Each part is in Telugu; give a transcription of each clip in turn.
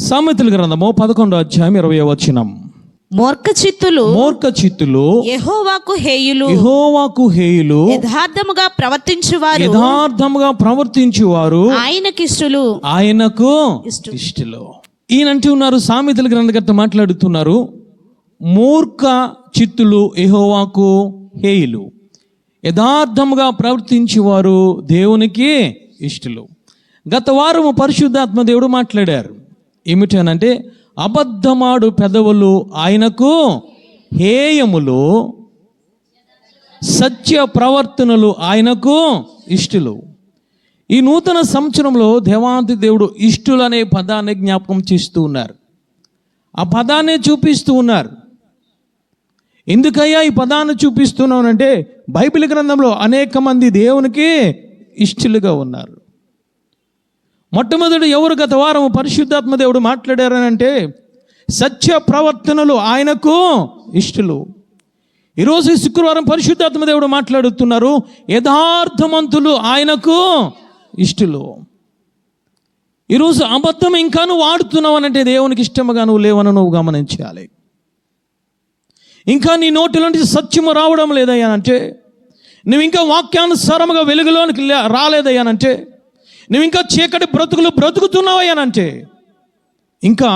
సామెతల గ్రంథము 11వ అధ్యాయం 20వ వచనం. మూర్ఖ చిత్తులు యెహోవాకు హేయులు యథార్థముగా ప్రవర్తించువారు ఆయనకు ఇష్టలు. ఈయనంటూ ఉన్నారు, సామెతల గ్రంథకర్త మాట్లాడుతున్నారు, మూర్ఖ చిత్తులు యెహోవాకు హేయులు, యథార్థముగా ప్రవర్తించేవారు దేవునికి ఇష్టలు. గత వారము పరిశుద్ధాత్మ దేవుడు మాట్లాడారు. ఏమిటనంటే, అబద్ధమాడు పెదవులు ఆయనకు హేయములు, సత్య ప్రవర్తనలు ఆయనకు ఇష్టలు. ఈ నూతన సంవత్సరంలో దేవాది దేవుడు ఇష్టలు అనే పదాన్ని జ్ఞాపకం చేస్తూ ఉన్నారు. ఆ పదాన్ని చూపిస్తూ ఉన్నారు. ఎందుకయ్యా ఈ పదాన్ని చూపిస్తున్నానంటే, బైబిల్ గ్రంథంలో అనేక మంది దేవునికి ఇష్టలుగా ఉన్నారు. మొట్టమొదటి ఎవరు గత వారం పరిశుద్ధాత్మ దేవుడు మాట్లాడారనంటే, సత్య ప్రవర్తనలు ఆయనకు ఇష్టలు. ఈరోజు శుక్రవారం పరిశుద్ధాత్మ దేవుడు మాట్లాడుతున్నారు, యథార్థవంతులు ఆయనకు ఇష్టలు. ఈరోజు అబద్ధం ఇంకా నువ్వు వాడుతున్నావు అనంటే దేవునికి ఇష్టముగా నువ్వు లేవని నువ్వు గమనించాలి. ఇంకా నీ నోటిలోంచి సత్యము రావడం లేదయ్యానంటే, నువ్వు ఇంకా వాక్యానుసారముగా వెలుగులోనికి రాలేదయ్యానంటే, నువ్వు ఇంకా చీకటి బ్రతుకులు బ్రతుకుతున్నావయ్యానంటే, ఇంకా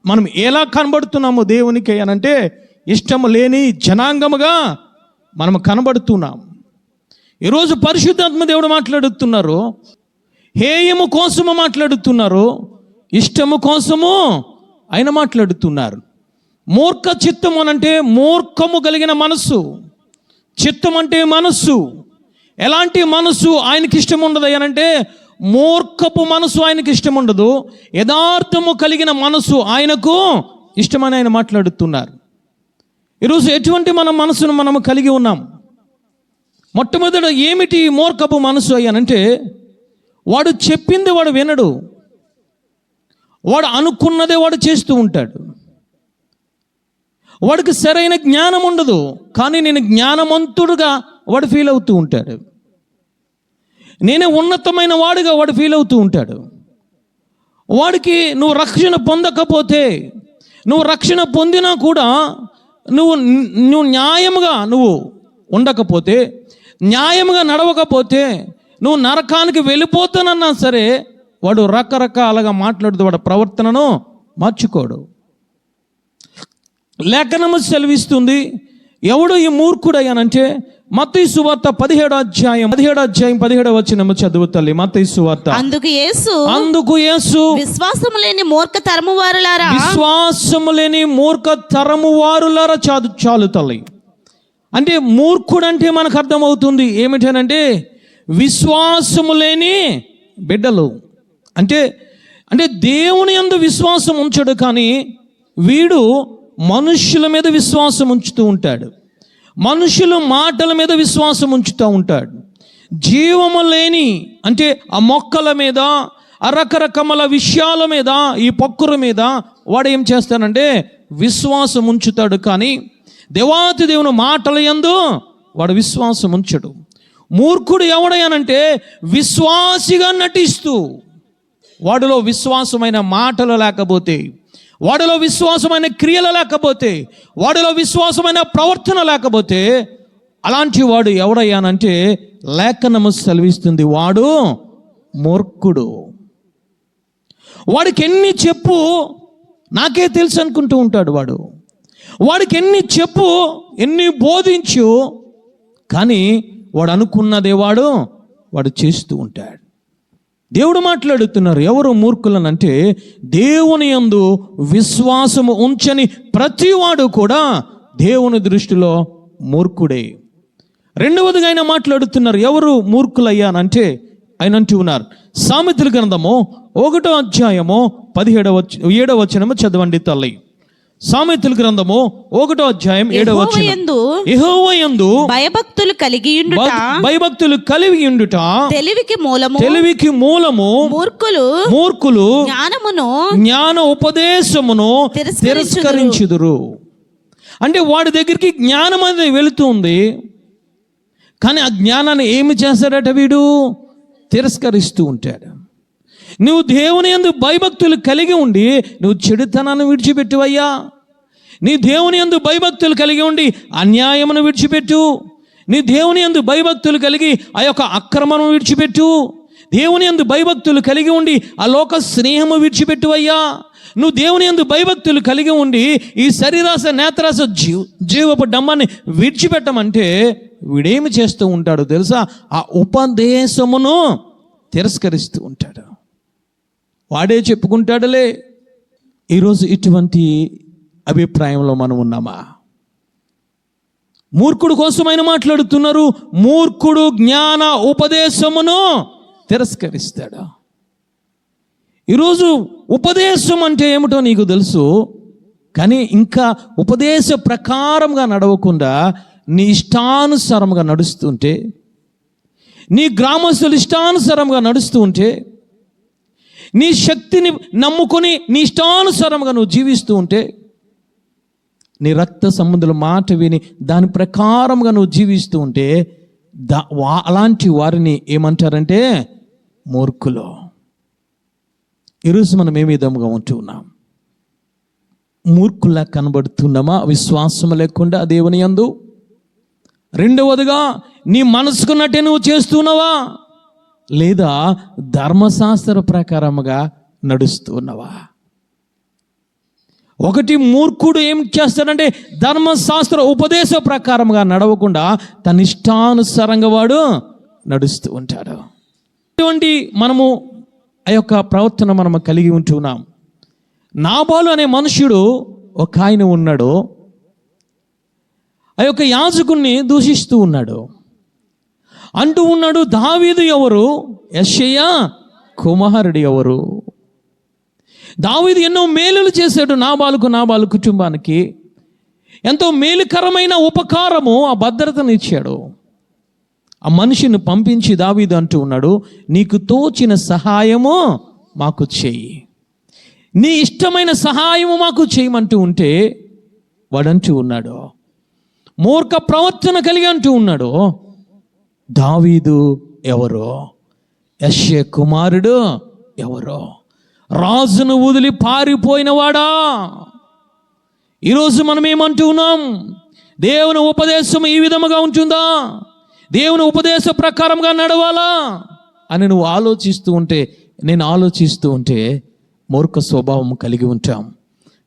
మనం ఎలా కనబడుతున్నాము దేవునికి అయ్యానంటే, ఇష్టము లేని జనాంగముగా మనం కనబడుతున్నాం. ఈరోజు పరిశుద్ధాత్మ దేవుడు మాట్లాడుతున్నారు, హేయము కోసము మాట్లాడుతున్నారు, ఇష్టము కోసము ఆయన మాట్లాడుతున్నారు. మూర్ఖ చిత్తము అనంటే మూర్ఖము కలిగిన మనస్సు. చిత్తం అంటే మనస్సు. ఎలాంటి మనస్సు ఆయనకి ఇష్టం ఉండదు అనంటే, మూర్ఖపు మనసు ఆయనకి ఇష్టం ఉండదు. యథార్థము కలిగిన మనసు ఆయనకు ఇష్టమని ఆయన మాట్లాడుతున్నారు. ఈరోజు ఎటువంటి మన మనసును మనము కలిగి ఉన్నాం? మొట్టమొదట ఏమిటి మూర్ఖపు మనసు అయ్యానంటే, వాడు చెప్పింది వాడు వినడు, వాడు అనుకున్నదే వాడు చేస్తూ ఉంటాడు. వాడికి సరైన జ్ఞానం ఉండదు, కానీ నేను జ్ఞానవంతుడుగా వాడు ఫీల్ అవుతూ ఉంటాడు. నేనే ఉన్నతమైన వాడుగా వాడు ఫీల్ అవుతూ ఉంటాడు. వాడికి నువ్వు రక్షణ పొందకపోతే, నువ్వు రక్షణ పొందినా కూడా నువ్వు న్యాయముగా నువ్వు ఉండకపోతే, న్యాయముగా నడవకపోతే, నువ్వు నరకానికి వెళ్ళిపోతానన్నా సరే వాడు రకరకాలుగా మాట్లాడుతూ వాడు ప్రవర్తనను మార్చుకోడు. లేఖనము సెలవిస్తుంది, ఎవడు ఈ మూర్ఖుడయ్యానంటే, మత్తయి సువార్త 17వ అధ్యాయం 17వ వచనము చదువు తల్లి. మత్తయి సువార్త. అందుకు యేసు విశ్వాసము లేని మూర్ఖ తరము వారులారా చాలు తల్లి. అంటే మూర్ఖుడు అంటే మనకు అర్థమవుతుంది ఏమిటనంటే, విశ్వాసము లేని బిడ్డలు. అంటే దేవుని యందు విశ్వాసం ఉంచడు, కానీ వీడు మనుష్యుల మీద విశ్వాసం ఉంచుతూ ఉంటాడు. మనుషుల మాటల మీద విశ్వాసం ఉంచుతూ ఉంటాడు. జీవము లేని అంటే ఆ మొక్కల మీద, ఆ రకరకముల విషయాల మీద, ఈ పక్కుల మీద వాడు ఏం చేస్తాడంటే విశ్వాసం ఉంచుతాడు, కానీ దేవాతి దేవుని మాటల యందు వాడు విశ్వాసం ఉంచడు. మూర్ఖుడు ఎవడయ్యానంటే, విశ్వాసిగా నటిస్తూ, వాడిలో విశ్వాసమైన మాటలు లేకపోతే, వాడిలో విశ్వాసమైన క్రియలు లేకపోతే, వాడిలో విశ్వాసమైన ప్రవర్తన లేకపోతే, అలాంటి వాడు ఎవడయ్యానంటే లేఖనము సెలవిస్తుంది, వాడు మూర్ఖుడు. వాడికి ఎన్ని చెప్పు నాకే తెలుసు అనుకుంటూ ఉంటాడు వాడు. వాడికి ఎన్ని చెప్పు, ఎన్ని బోధించు, కానీ వాడు అనుకున్నదే వాడు చేస్తూ ఉంటాడు. దేవుడు మాట్లాడుతున్నారు, ఎవరు మూర్ఖులనంటే, దేవుని యందు విశ్వాసము ఉంచని ప్రతివాడు కూడా దేవుని దృష్టిలో మూర్ఖుడే. రెండవదిగా ఆయన మాట్లాడుతున్నారు, ఎవరు మూర్ఖులయ్యానంటే ఆయన అంటూ ఉన్నారు. సామెతల గ్రంథము 1వ అధ్యాయము 7వ వచనము చదవండి తల్లి. సామెతల గ్రంథము 1వ అధ్యాయం 7వ వచనం. యెహోవా యందు భయభక్తులు కలిగి ఉండుట తెలివికి మూలము. మూర్ఖులు జ్ఞాన ఉపదేశమును తిరస్కరించుదురు. అంటే వాడి దగ్గరికి జ్ఞానం అనేది వెళుతుంది, కానీ ఆ జ్ఞానాన్ని ఏమి చేస్తాడట వీడు? తిరస్కరిస్తూ ఉంటాడు. నువ్వు దేవుని యందు భయభక్తులు కలిగి ఉండి నువ్వు చెడుతనాన్ని విడిచిపెట్టువయ్యా. నీ దేవుని యందు భయభక్తులు కలిగి ఉండి అన్యాయమును విడిచిపెట్టు. నీ దేవుని యందు భయభక్తులు కలిగి ఆ యొక్క అక్రమను విడిచిపెట్టు. దేవుని యందు భయభక్తులు కలిగి ఉండి ఆ లోక స్నేహము విడిచిపెట్టువయ్యా. నువ్వు దేవుని యందు భయభక్తులు కలిగి ఉండి ఈ శరీరాశ నేత్రాశ జీవపు డమ్మాన్ని విడిచిపెట్టమంటే వీడేమి చేస్తూ ఉంటాడో తెలుసా? ఆ ఉపదేశమును తిరస్కరిస్తూ ఉంటాడు. వాడే చెప్పుకుంటాడులే. ఈరోజు ఇటువంటి అభిప్రాయంలో మనం ఉన్నామా? మూర్ఖుడు కోసమైన మాట్లాడుతున్నారు. మూర్ఖుడు జ్ఞాన ఉపదేశమును తిరస్కరిస్తాడు. ఈరోజు ఉపదేశం అంటే ఏమిటో నీకు తెలుసు, కానీ ఇంకా ఉపదేశ ప్రకారంగా నడవకుండా నీ ఇష్టానుసారంగా నడుస్తుంటే, నీ గ్రామస్తులు ఇష్టానుసారంగా నడుస్తూ ఉంటే, నీ శక్తిని నమ్ముకొని నీ ఇష్టానుసారంగా నువ్వు జీవిస్తూ ఉంటే, నీ రక్త సంబంధుల మాట విని దాని ప్రకారంగా నువ్వు జీవిస్తూ ఉంటే అలాంటి వారిని ఏమంటారంటే మూర్ఖులు. ఈరోజు మనం ఏ విధంగా ఉంటూ ఉన్నాం? మూర్ఖుల్లా కనబడుతున్నామా విశ్వాసం లేకుండా దేవుని యందు? రెండవదిగా, నీ మనసుకున్నట్టే నువ్వు చేస్తున్నావా, లేదా ధర్మశాస్త్ర ప్రకారముగా నడుస్తున్నావా? ఒకటి, మూర్ఖుడు ఏం చేస్తాడంటే ధర్మశాస్త్ర ఉపదేశ ప్రకారంగా నడవకుండా తన ఇష్టానుసారంగా వాడు నడుస్తూ ఉంటాడు. ఇటువంటి మనము ఆ యొక్క ప్రవర్తన మనము కలిగి ఉంటున్నాం. నాబాలు అనే మనుష్యుడు ఒక ఆయన ఉన్నాడు. ఆ యొక్క యాజకుణ్ణి దూషిస్తూ ఉన్నాడు. అంటూ ఉన్నాడు, దావీదు ఎవరు, యెషయా కుమారుడు ఎవరు? దావీదు ఎన్నో మేలులు చేశాడు నాబాలు కుటుంబానికి. ఎంతో మేలుకరమైన ఉపకారము, ఆ భద్రతను ఇచ్చాడు. ఆ మనిషిని పంపించి దావీదు అంటూ ఉన్నాడు, నీకు తోచిన సహాయము మాకు చెయ్యి, నీ ఇష్టమైన సహాయము మాకు చేయమంటూ ఉంటే వాడంటూ ఉన్నాడు, మూర్ఖ ప్రవర్తన కలిగి అంటూ ఉన్నాడు, దావీదు ఎవరో, యెషయా కుమారుడు ఎవరో, రాజును వదిలి పారిపోయినవాడా? ఈరోజు మనం ఏమంటూ ఉన్నాం? దేవుని ఉపదేశం ఈ విధముగా ఉంటుందా? దేవుని ఉపదేశ ప్రకారంగా నడవాలా అని నువ్వు ఆలోచిస్తూ ఉంటే, నేను ఆలోచిస్తూ ఉంటే మూర్ఖ స్వభావం కలిగి ఉంటాం.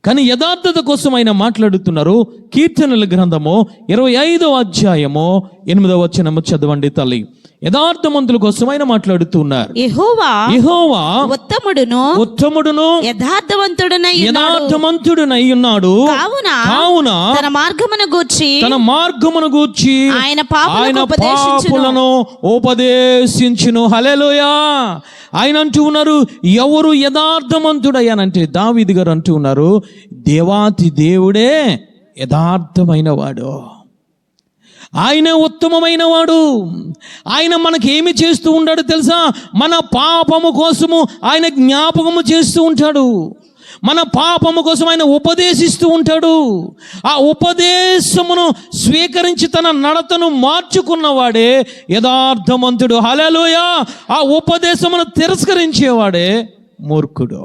కానీ యథార్థత కోసం ఆయన మాట్లాడుతున్నారు. కీర్తనల గ్రంథము 25వ అధ్యాయము 8వ వచనము చదవండి తల్లి. యథార్థవంతుల కోసం ఆయన మాట్లాడుతున్నారు. యెహోవా ఉత్తముడును యథార్థవంతుడనై ఉన్నాడు. కావున తన మార్గమును గూర్చి ఆయన పాపులను ఉపదేశించును. హల్లెలూయా. ఆయన అంటూ ఉన్నారు, ఎవరు యథార్థవంతుడయ్యానంటే దావీదు గారు అంటూ ఉన్నారు, దేవాతి దేవుడే యథార్థమైన వాడు, ఆయన ఉత్తమమైన వాడు. ఆయన మనకి ఏమి చేస్తూ ఉంటాడు తెలుసా? మన పాపము కోసము ఆయన జ్ఞాపకము చేస్తూ ఉంటాడు. మన పాపము కోసం ఆయన ఉపదేశిస్తూ ఉంటాడు. ఆ ఉపదేశమును స్వీకరించి తన నడతను మార్చుకున్నవాడే యథార్థవంతుడు. హల్లెలూయా. ఆ ఉపదేశమును తిరస్కరించేవాడే మూర్ఖుడు.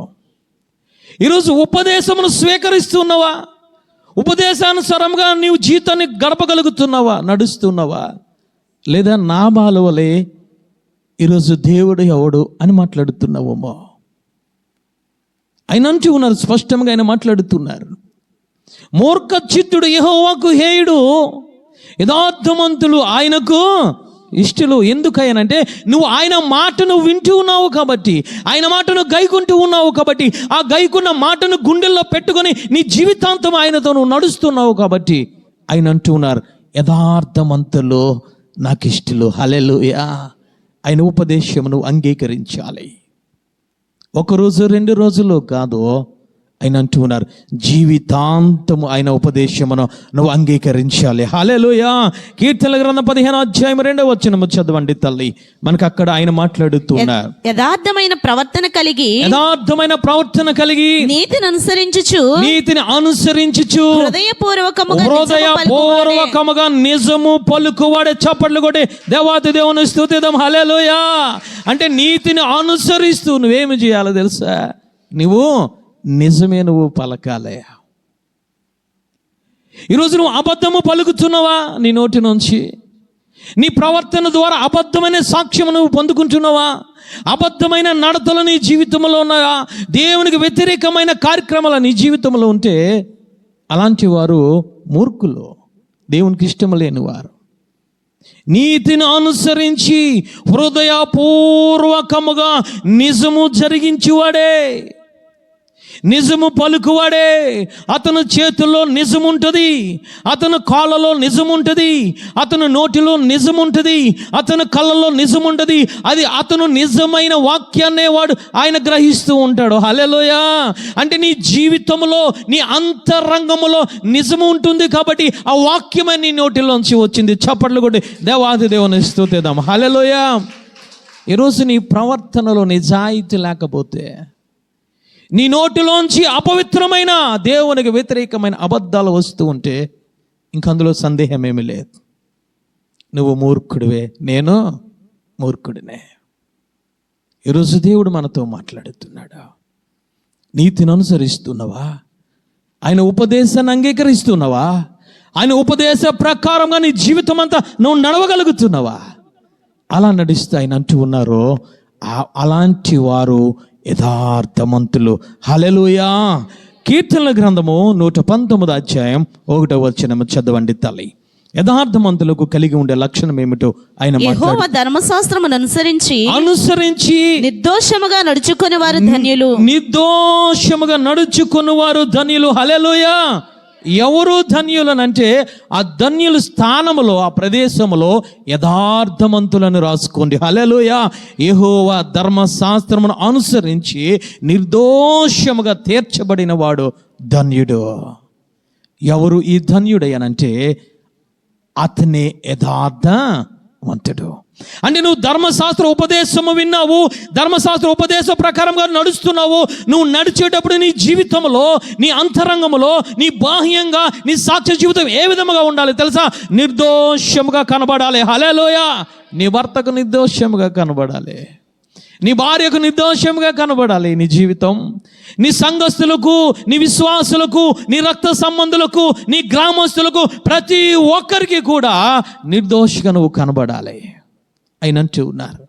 ఈరోజు ఉపదేశమును స్వీకరిస్తున్నావా? ఉపదేశానుసారంగా నీవు జీవితాన్ని గడపగలుగుతున్నావా, నడుస్తున్నావా? లేదా నాబాలు వలె ఈరోజు దేవుడు ఎవడు అని మాట్లాడుతున్నావేమో? ఆయన అంటూ ఉన్నారు, స్పష్టంగా ఆయన మాట్లాడుతున్నారు, మూర్ఖ చిత్తుడు యెహోవాకు హేయుడు, యథార్థవంతులు ఆయనకు ఇష్టలు. ఎందుకయ్యానంటే నువ్వు ఆయన మాటను వింటూ ఉన్నావు కాబట్టి, ఆయన మాటను గైకుంటూ ఉన్నావు కాబట్టి, ఆ గైకున్న మాటను గుండెల్లో పెట్టుకొని నీ జీవితాంతం ఆయనతో నువ్వు నడుస్తున్నావు కాబట్టి ఆయన అంటూ ఉన్నారు, యథార్థవంతులు నాకు ఇష్టలు. హల్లెలూయా. ఆయన ఉపదేశమును అంగీకరించాలి. 1 రోజు 2 రోజులు కాదు, ఆయన అంటూ ఉన్నారు, జీవితాంతము ఆయన ఉపదేశమును నువ్వు అంగీకరించాలి. హల్లెలూయా. కీర్తనల గ్రంథం 15:2 చదవండి తల్లి. మనకు అక్కడ ఆయన మాట్లాడుతున్నారు, యథార్థమైన ప్రవర్తన కలిగి నీతిని అనుసరించుచు హృదయపూర్వకముగా నిజము పలుకువాడే. చప్పట్లు కొట్టి దేవాతి దేవుని స్తుతిద్దాం. హల్లెలూయా. అంటే నీతిని అనుసరిస్తూ నువ్వేమి చేయాలో తెలుసా? నువ్వు నిజమే నువ్వు పలకాలే. ఈరోజు నువ్వు అబద్ధము పలుకుతున్నావా? నీ నోటి నుంచి నీ ప్రవర్తన ద్వారా అబద్ధమైన సాక్ష్యం నువ్వు పొందుకుంటున్నావా? అబద్ధమైన నడతలు నీ జీవితంలో ఉన్నాయా? దేవునికి వ్యతిరేకమైన కార్యక్రమాలు నీ జీవితంలో ఉంటే అలాంటి వారు మూర్ఖులు, దేవునికి ఇష్టం లేని వారు. నీతిని అనుసరించి హృదయపూర్వకముగా నిజము జరిగించువాడే, నిజము పలుకువాడే. అతని చేతుల్లో నిజం ఉంటుంది, అతని కాళ్ళలో నిజం ఉంటుంది, అతని నోటిలో నిజం ఉంటుంది, అతని కళ్ళలో నిజం ఉంటుంది. అది అతను నిజమైన వాక్యాన్నే ఆయన గ్రహిస్తూ ఉంటాడు. హల్లెలూయా. అంటే నీ జీవితంలో నీ అంతరంగములో నిజము ఉంటుంది కాబట్టి ఆ వాక్యమే నీ నోటిలోంచి వచ్చింది. చప్పట్లు కొట్టి దేవాది దేవుని స్తుతిద్దాం. హల్లెలూయా. ఈరోజు నీ ప్రవర్తనలో నిజాయితీ లేకపోతే, నీ నోటిలోంచి అపవిత్రమైన దేవునికి వ్యతిరేకమైన అబద్ధాలు వస్తూ ఉంటే ఇంక అందులో సందేహం ఏమీ లేదు. నువ్వు మూర్ఖుడివే, నేను మూర్ఖుడినే. ఈరోజు దేవుడు మనతో మాట్లాడుతున్నాడు. నీతిని అనుసరిస్తున్నావా? ఆయన ఉపదేశాన్ని అంగీకరిస్తున్నావా? ఆయన ఉపదేశ ప్రకారంగా నీ జీవితం అంతా నువ్వు నడవగలుగుతున్నావా? అలా నడిస్తే ఆయన అంటూ ఉన్నారు, అలాంటి వారు యథార్థమంతులు. హల్లెలూయా. కీర్తనల గ్రంథము 119:1 చదవండి తల్లి. యథార్థమంతులకు కలిగి ఉండే లక్షణం ఏమిటో ఆయన యెహోవా ధర్మశాస్త్రమును అనుసరించి నిర్దోషముగా నడుచుకుని వారు ధన్యులు. హల్లెలూయా. ఎవరు ధన్యులనంటే ఆ ధన్యుల స్థానములో, ఆ ప్రదేశములో యథార్థమంతులను రాసుకోండి. హల్లెలూయా. యెహోవా ధర్మశాస్త్రమును అనుసరించి నిర్దోషముగా తీర్చబడిన వాడు ధన్యుడు. ఎవరు ఈ ధన్యుడయ్యనంటే అతనే యథార్థవంతుడు. అంటే నువ్వు ధర్మశాస్త్ర ఉపదేశము విన్నావు, ధర్మశాస్త్ర ఉపదేశ ప్రకారంగా నడుస్తున్నావు. నువ్వు నడిచేటప్పుడు నీ జీవితంలో, నీ అంతరంగంలో, నీ బాహ్యంగా నీ సాక్ష్య జీవితం ఏ విధముగా ఉండాలి తెలుసా? నిర్దోషముగా కనబడాలి. హల్లెలూయా. నీ భర్తకు నిర్దోషముగా కనబడాలి, నీ భార్యకు నిర్దోషముగా కనబడాలి నీ జీవితం. నీ సంఘస్థులకు, నీ విశ్వాసులకు, నీ రక్త సంబంధులకు, నీ గ్రామస్తులకు, ప్రతి ఒక్కరికి కూడా నిర్దోషిగా నువ్వు కనబడాలి. అయినంటూ ఉన్నారు,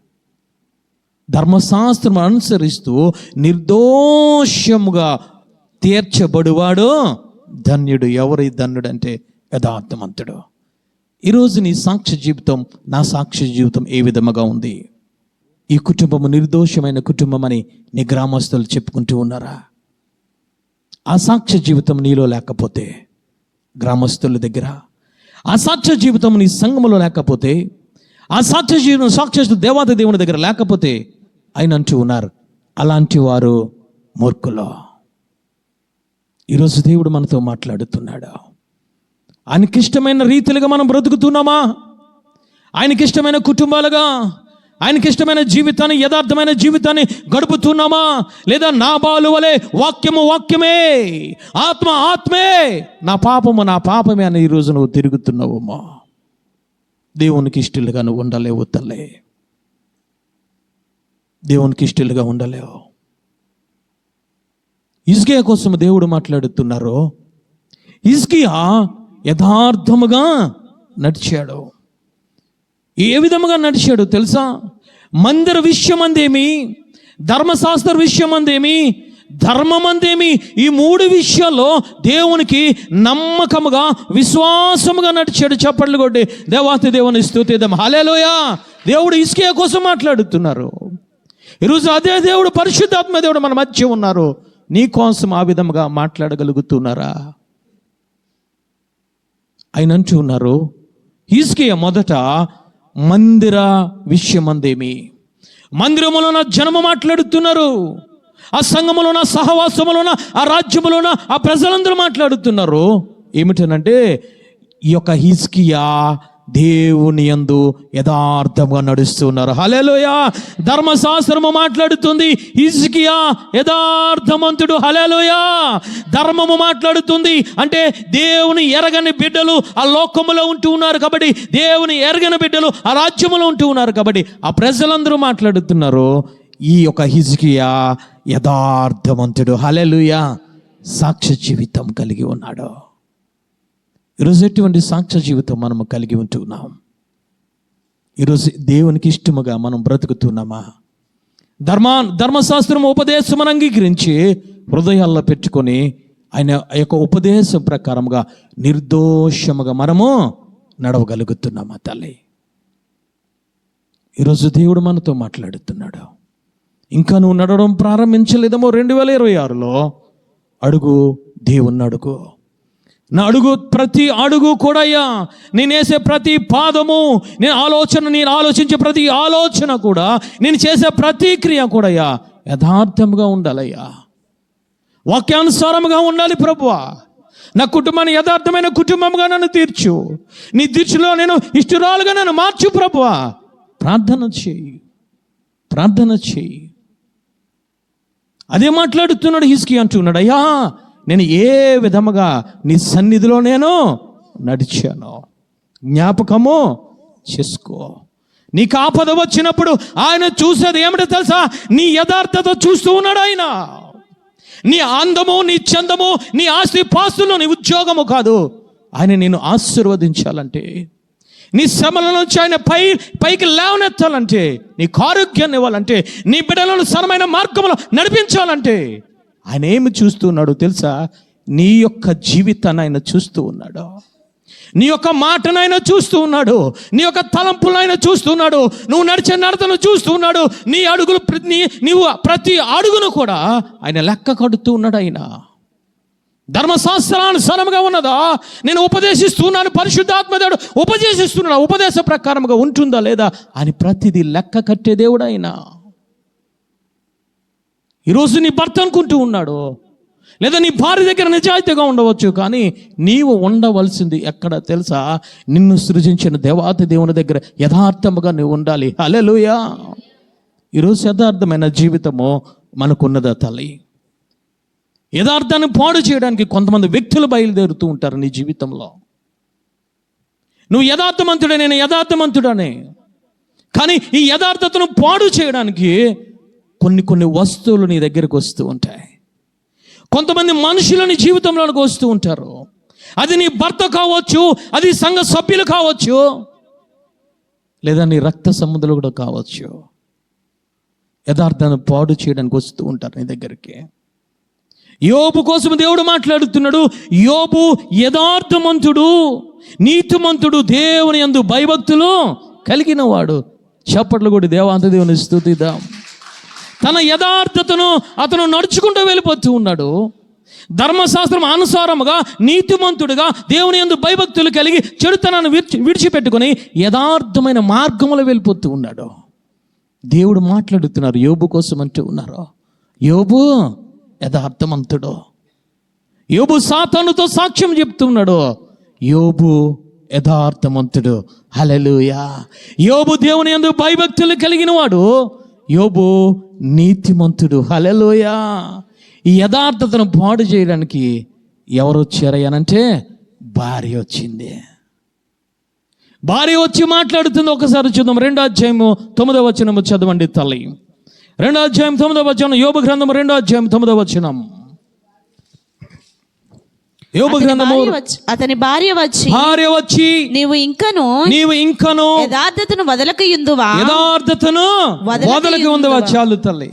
ధర్మశాస్త్రం అనుసరిస్తూ నిర్దోషముగా తీర్చబడువాడు ధన్యుడు. ఎవరు ధన్యుడు అంటే యథార్థవంతుడు. ఈరోజు నీ సాక్ష్య జీవితం, నా సాక్ష్య జీవితం ఏ విధముగా ఉంది? ఈ కుటుంబము నిర్దోషమైన కుటుంబం అని నీ గ్రామస్తులు చెప్పుకుంటూ ఉన్నారా? ఆ సాక్ష్య జీవితం నీలో లేకపోతే, గ్రామస్తుల దగ్గర ఆ సాక్ష్య జీవితం నీ సంఘములో లేకపోతే, ఆ సాక్ష్య జీవితం సాక్ష్య దేవాది దేవుని దగ్గర లేకపోతే ఆయన అంటూ ఉన్నారు, అలాంటి వారు మూర్ఖులు. ఈరోజు దేవుడు మనతో మాట్లాడుతున్నాడు. ఆయనకిష్టమైన రీతిలుగా మనం బ్రతుకుతున్నామా? ఆయనకిష్టమైన కుటుంబాలుగా, ఆయనకిష్టమైన జీవితాన్ని, యథార్థమైన జీవితాన్ని గడుపుతున్నామా? లేదా నాబాలు వలె వాక్యమే, ఆత్మే, నా పాపమే అని ఈరోజు నువ్వు తిరుగుతున్నావమ్మా. దేవునికి ఇష్టలుగా నువ్వు ఉండలేవు తల్లే, దేవునికి ఇష్టలుగా ఉండలేవు. హిజ్కియా కోసం దేవుడు మాట్లాడుతున్నారు. హిజ్కియా యథార్థముగా నడిచాడు. ఏ విధముగా నడిచాడు తెలుసా? మందిర విషయమందేమి, ధర్మశాస్త్ర విషయమందేమి, ధర్మమందేమి, ఈ మూడు విషయాల్లో దేవునికి నమ్మకముగా, విశ్వాసముగా నడిచాడు. చప్పట్లు కొట్టి దేవాతి దేవుని స్తుతిద్దాం. హల్లెలూయా. దేవుడు హిజ్కియా కోసం మాట్లాడుతున్నారు. ఈరోజు అదే దేవుడు, పరిశుద్ధాత్మ దేవుడు మన మధ్య ఉన్నారు. నీ కోసం ఆ విధముగా మాట్లాడగలుగుతున్నారా? ఆయన అంటూ ఉన్నారు, హిజ్కియా మొదట మందిర విషయమందేమి, మందిరములో నా జనము మాట్లాడుతున్నారు, ఆ సంఘములోన, సహవాసములోన, ఆ రాజ్యములోన ఆ ప్రజలందరూ మాట్లాడుతున్నారు ఏమిటనంటే, ఈ యొక్క హిజ్కియా దేవుని యందు యథార్థంగా నడుస్తున్నారు. హల్లెలూయా. ధర్మశాస్త్రము మాట్లాడుతుంది హిజ్కియా యథార్థమంతుడు. హల్లెలూయా. ధర్మము మాట్లాడుతుంది అంటే దేవుని ఎరగని బిడ్డలు ఆ లోకములో ఉంటూ ఉన్నారు కాబట్టి, దేవుని ఎరగని బిడ్డలు ఆ రాజ్యములో ఉంటూ ఉన్నారు కాబట్టి, ఆ ప్రజలందరూ మాట్లాడుతున్నారు ఈ యొక్క హిజ్కియా యథార్థమంతుడు. హల్లెలూయా. సాక్ష్య జీవితం కలిగి ఉన్నాడు. ఈరోజు ఎటువంటి సాక్ష్య జీవితం మనము కలిగి ఉంటున్నాం? ఈరోజు దేవునికి ఇష్టముగా మనం బ్రతుకుతున్నామా? ధర్మశాస్త్రం ఉపదేశం అంగీకరించి హృదయాల్లో పెట్టుకొని ఆయన యొక్క ఉపదేశం ప్రకారంగా నిర్దోషముగా మనము నడవగలుగుతున్నామా తల్లి? ఈరోజు దేవుడు మనతో మాట్లాడుతున్నాడు. ఇంకా నువ్వు నడవడం ప్రారంభించలేదేమో 2026లో అడుగు, దేవుణ్ణి అడుగు. నా అడుగు, ప్రతి అడుగు కూడా అయ్యా, నేను వేసే ప్రతి పాదము, నేను ఆలోచించే ప్రతి ఆలోచన కూడా, నేను చేసే ప్రతి క్రియ కూడా అయ్యా యథార్థంగా ఉండాలయ్యా, వాక్యానుసారముగా ఉండాలి ప్రభువా. నా కుటుంబాన్ని యథార్థమైన కుటుంబంగా నన్ను తీర్చు. నీ తీర్చులో నేను ఇష్టరాలుగా నన్ను మార్చు ప్రభువా. ప్రార్థన చేయి. అదే మాట్లాడుతున్నాడు హిజ్కియా. అంటున్నాడు, అయ్యా నేను ఏ విధముగా నీ సన్నిధిలో నేను నడిచాను జ్ఞాపకము చేసుకో. నీకు ఆపద వచ్చినప్పుడు ఆయన చూసేది ఏమిటో తెలుసా? నీ యథార్థత చూస్తూ ఉన్నాడు ఆయన. నీ అందము, నీ చందము, నీ ఆస్తి పాస్తులు, నీ ఉద్యోగము కాదు. ఆయన నేను ఆశీర్వదించాలంటే, నీ శ్రమల నుంచి ఆయన పైకి లేవనెత్తాలంటే, నీకు ఆరోగ్యాన్ని ఇవ్వాలంటే, నీ బిడ్డలను సరమైన మార్గంలో నడిపించాలంటే ఆయన ఏమి చూస్తున్నాడు తెలుసా? నీ యొక్క జీవితాన్ని ఆయన చూస్తూ ఉన్నాడు. నీ యొక్క మాటను ఆయన చూస్తూ ఉన్నాడు. నీ యొక్క తలంపులను ఆయన చూస్తున్నాడు. నువ్వు నడిచే నడతను చూస్తున్నాడు. నీ అడుగులు, నీవు ప్రతి అడుగును కూడా ఆయన లెక్క కడుతూ ఉన్నాడు. ఆయన ధర్మశాస్త్రానుసారంగా ఉన్నదా? నేను ఉపదేశిస్తున్నాను, పరిశుద్ధాత్మదేవుడు ఉపదేశిస్తున్నాడు, ఉపదేశ ప్రకారంగా ఉంటుందా లేదా అని ప్రతిదీ లెక్క కట్టే దేవుడు ఆయన. ఈరోజు నీ భర్త అనుకుంటూ ఉన్నాడు, లేదా నీ భార్య దగ్గర నిజాయితీగా ఉండవచ్చు, కానీ నీవు ఉండవలసింది ఎక్కడ తెలుసా? నిన్ను సృజించిన దేవాతి దేవుని దగ్గర యథార్థముగా నువ్వు ఉండాలి. హల్లెలూయా. ఈరోజు యథార్థమైన జీవితము మనకున్నదా తల్లి? యథార్థాన్ని పాడు చేయడానికి కొంతమంది వ్యక్తులు బయలుదేరుతూ ఉంటారు నీ జీవితంలో. నువ్వు యథార్థమంతుడే, నేను యథార్థమంతుడనే, కానీ ఈ యథార్థతను పాడు చేయడానికి కొన్ని వస్తువులు నీ దగ్గరకు వస్తూ ఉంటాయి. కొంతమంది మనుషులు నీ జీవితంలోకి వస్తూ ఉంటారు. అది నీ భర్త కావచ్చు, అది సంఘ సభ్యులు కావచ్చు, లేదా నీ రక్త సంబంధులు కూడా కావచ్చు. యథార్థాన్ని పాడు చేయడానికి వస్తూ ఉంటారు నీ దగ్గరికి. యోబు కోసం దేవుడు మాట్లాడుతున్నాడు. యోబు యథార్థమంతుడు, నీతిమంతుడు, దేవుని యందు భయభక్తులు కలిగిన వాడు. చప్పట్లు కూడా దేవాంత దేవుని స్తుతిద్దాం. తన యథార్థతను అతను నడుచుకుంటూ వెళ్ళిపోతూ ఉన్నాడు. ధర్మశాస్త్రం అనుసారముగా నీతిమంతుడుగా దేవుని యందు భయభక్తులు కలిగి చెడుతనాన్ని విడిచిపెట్టుకొని యథార్థమైన మార్గంలో వెళ్ళిపోతూ ఉన్నాడు. దేవుడు మాట్లాడుతున్నారు యోబు కోసం అంటూ ఉన్నారు, యోబు యథార్థమంతుడు. యోబు సాతానుతో సాక్ష్యం చెప్తున్నాడు, యోబు యథార్థమంతుడు. హల్లెలూయా. యోబు దేవుని యందు భయభక్తులు కలిగిన వాడు, యోబు నీతిమంతుడు. హల్లెలూయా. ఈ యథార్థతను పాడు చేయడానికి ఎవరు వచ్చారయ్యానంటే భార్య వచ్చింది. భార్య వచ్చి మాట్లాడుతుంది. ఒకసారి చూద్దాం. 2వ అధ్యాయము 9వ వచనము చదవండి తల్లి. 2వ అధ్యాయం 9వ వచనం, యోబు గ్రంథం 2వ అధ్యాయం 9వ వచనం. యోబు గ్రంథము. అతని భార్య వచ్చి నీవు ఇంకను యథార్థతను వదలకయుందువా, యథార్థతను వదలకి ఉందివా. చాలు తల్లి.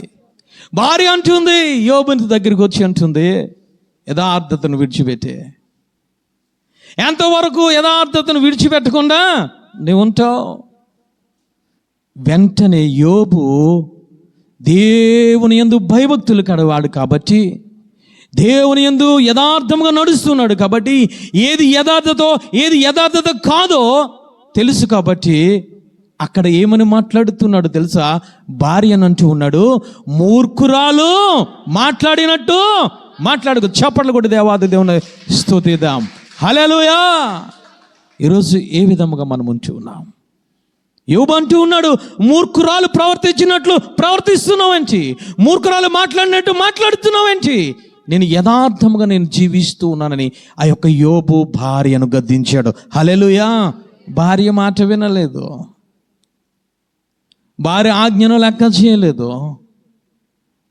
భార్య అంటుంది యోబుని దగ్గరికి వచ్చి అంటుంది, యథార్థతను విడిచిపెట్టే. ఎంతవరకు యథార్థతను విడిచిపెట్టకుండా నువ్వు ఉంటావు? వెంటనే యోబు దేవుని యందు భయభక్తులు కడవాడు కాబట్టి, దేవుని యందు యథార్థంగా నడుస్తున్నాడు కాబట్టి, ఏది యథార్థతో ఏది యథార్థత కాదో తెలుసు కాబట్టి అక్కడ ఏమని మాట్లాడుతున్నాడు తెలుసా? భార్యను అంటూ ఉన్నాడు, మూర్ఖురాలు మాట్లాడినట్టు మాట్లాడుకు. చప్పట్లు కొట్టి దేవాది దేవుని స్తుతిద్దాం. హల్లెలూయా. ఈరోజు ఏ విధముగా మనం ఉంచి ఉన్నాం? యోబు అంటూ ఉన్నాడు, మూర్ఖురాలు ప్రవర్తించినట్లు ప్రవర్తిస్తున్నావేంటి? మూర్ఖురాలు మాట్లాడినట్టు మాట్లాడుతున్నావేంటి? నేను యథార్థముగా నేను జీవిస్తూ ఉన్నానని ఆ యొక్క యోబు భార్యను గద్దించాడు. హల్లెలూయా. భార్య మాట వినలేదు, భార్య ఆజ్ఞను లెక్క చేయలేదు.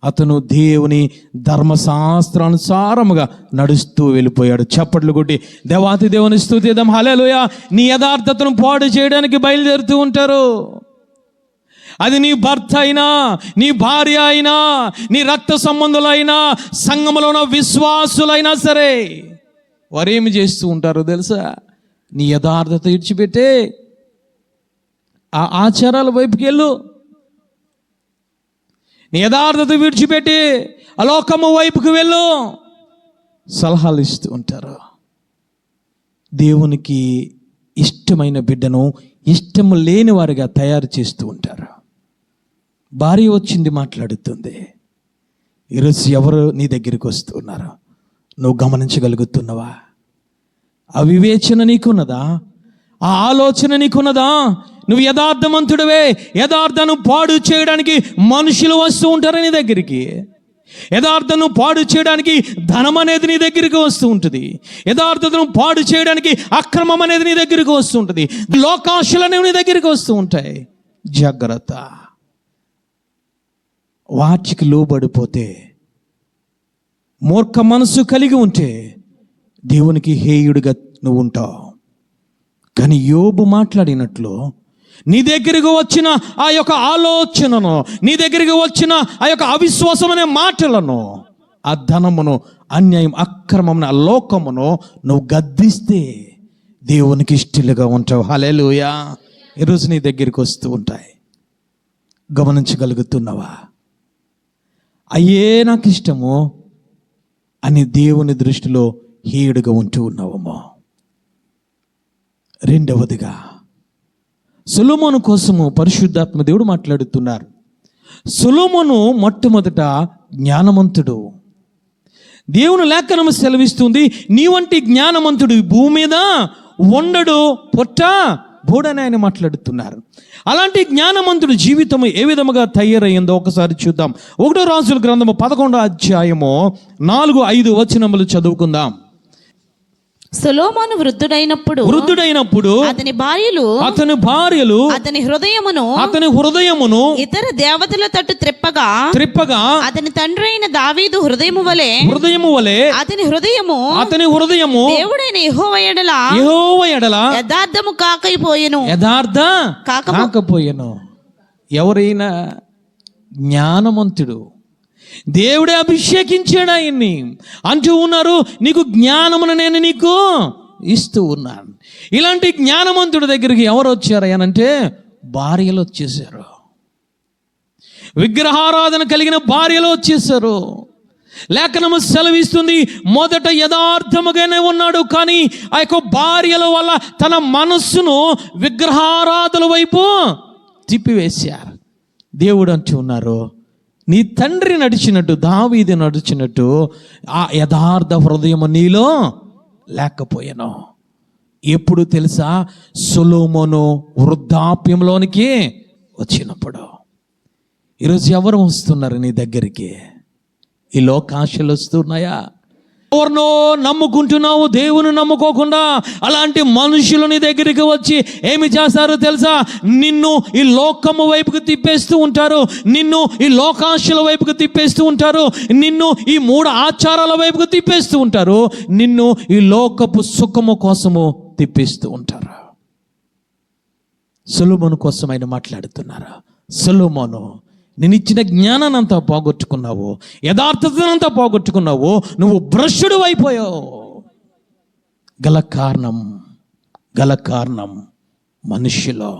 అతను దేవుని ధర్మశాస్త్రానుసారముగా నడుస్తూ వెళ్ళిపోయాడు. చప్పట్లు కొట్టి దేవాతి దేవుని స్తుతిద్దాం. హల్లెలూయా. నీ యథార్థతను పాడు చేయడానికి బయలుదేరుతూ ఉంటారు. అది నీ భర్త అయినా, నీ భార్య అయినా, నీ రక్త సంబంధులైనా, సంఘములో ఉన్న విశ్వాసులైనా సరే, వారేమి చేస్తూ ఉంటారో తెలుసా? నీ యథార్థత ఇడిచిపెట్టే ఆ ఆచారాల వైపుకి వెళ్ళు. నీ యథార్థత విడిచిపెట్టి అలోకము వైపుకి వెళ్ళు. సలహాలు ఇస్తూ ఉంటారు. దేవునికి ఇష్టమైన బిడ్డను ఇష్టము లేని వారిగా తయారు చేస్తూ ఉంటారు. భార్య వచ్చింది మాట్లాడుతుంది. ఈరోజు ఎవరు నీ దగ్గరికి వస్తున్నారు? నువ్వు గమనించగలుగుతున్నావా? ఆ వివేచన నీకున్నదా? ఆ ఆలోచన నీకున్నదా? నువ్వు యథార్థవంతుడివే. యథార్థను పాడు చేయడానికి మనుషులు వస్తూ ఉంటారు నీ దగ్గరికి. యథార్థను పాడు చేయడానికి ధనం అనేది నీ దగ్గరికి వస్తూ ఉంటుంది. యథార్థతను పాడు చేయడానికి అక్రమం అనేది నీ దగ్గరికి వస్తూ ఉంటుంది. లోకాశలు అనేవి నీ దగ్గరికి వస్తూ ఉంటాయి. జాగ్రత్త. వాటికి లోబడిపోతే, మూర్ఖ మనసు కలిగి ఉంటే దేవునికి హేయుడిగా నువ్వు ఉంటావు. కానీ యోబు మాట్లాడినట్లు నీ దగ్గరికి వచ్చిన ఆ యొక్క ఆలోచనను, నీ దగ్గరికి వచ్చిన ఆ యొక్క అవిశ్వాసం అనే మాటలను, ఆ ధనమును, అన్యాయం, అక్రమమును, ఆ లోకమును నువ్వు గద్దిస్తే దేవునికి ఇష్టలుగా ఉంటావు. హల్లెలూయా. ఈరోజు నీ దగ్గరికి వస్తూ ఉంటాయి. గమనించగలుగుతున్నావా? అయ్యే నాకు ఇష్టము అని దేవుని దృష్టిలో హీయుడిగా ఉంటూ ఉన్నావేమో. రెండవదిగా సొలొమోను కోసము పరిశుద్ధాత్మ దేవుడు మాట్లాడుతున్నారు. సొలొమోను మొట్టమొదట జ్ఞానవంతుడు. దేవుని లేఖనము సెలవిస్తుంది, నీ వంటి జ్ఞానవంతుడు భూమి మీద ఉండడు, పొట్ట బోడని ఆయన మాట్లాడుతున్నారు. అలాంటి జ్ఞానవంతుడు జీవితం ఏ విధముగా తయారయ్యిందో ఒకసారి చూద్దాం. 1 రాజుల గ్రంథము 11వ అధ్యాయము 4-5 వచనములు చదువుకుందాం. సొలొమోను వృద్ధుడైనప్పుడు అతని భార్యలు అతని హృదయమును ఇతర దేవతల తట్టు త్రిప్పగా అతని తండ్రి అయిన దావీదు హృదయము వలె అతని హృదయము దేవుడైన యెహోవా ఎడల యథార్థము కాకపోయెను. ఎవరైనా జ్ఞానవంతుడు, దేవుడే అభిషేకించాడు ఆయన్ని అంటూ ఉన్నారు, నీకు జ్ఞానమును నేను నీకు ఇస్తూ ఉన్నాను. ఇలాంటి జ్ఞానవంతుడి దగ్గరికి ఎవరు వచ్చారయ్యానంటే భార్యలు వచ్చేసారు. విగ్రహారాధన కలిగిన భార్యలు వచ్చేసారు. లేఖనము సెలవిస్తుంది, మొదట యథార్థముగానే ఉన్నాడు, కానీ ఆ యొక్క భార్యల వల్ల తన మనస్సును విగ్రహారాధన వైపు తిప్పివేశారు. దేవుడు అంటూ ఉన్నారు, నీ తండ్రి నడిచినట్టు, దావీదు నడిచినట్టు ఆ యథార్థ హృదయం నీలో లేకపోయాను. ఎప్పుడు తెలుసా? సొలొమోను వృద్ధాప్యంలోనికి వచ్చినప్పుడు. ఈరోజు ఎవరు వస్తున్నారు నీ దగ్గరికి? ఈ లోకాశలు వస్తున్నాయా? ఎవరినో నమ్ముకుంటున్నావు, దేవుని నమ్ముకోకుండా. అలాంటి మనుషులు నీ దగ్గరికి వచ్చి ఏమి చేస్తారో తెలుసా? నిన్ను ఈ లోకము వైపుకు తిప్పేస్తూ ఉంటారు, నిన్ను ఈ లోకాశల వైపుకు తిప్పేస్తూ ఉంటారు, నిన్ను ఈ 3 ఆచారాల వైపుకు తిప్పేస్తూ ఉంటారు, నిన్ను ఈ లోకపు సుఖము కోసము తిప్పేస్తూ ఉంటారు. సొలొమోను కోసం ఆయన మాట్లాడుతున్నారు. సొలొమోను, నేను ఇచ్చిన జ్ఞానాన్ని అంతా పోగొట్టుకున్నావు, యథార్థతనంతా పోగొట్టుకున్నావు, నువ్వు భ్రష్టుడు అయిపోయావు. గల కారణం మనుష్యులో.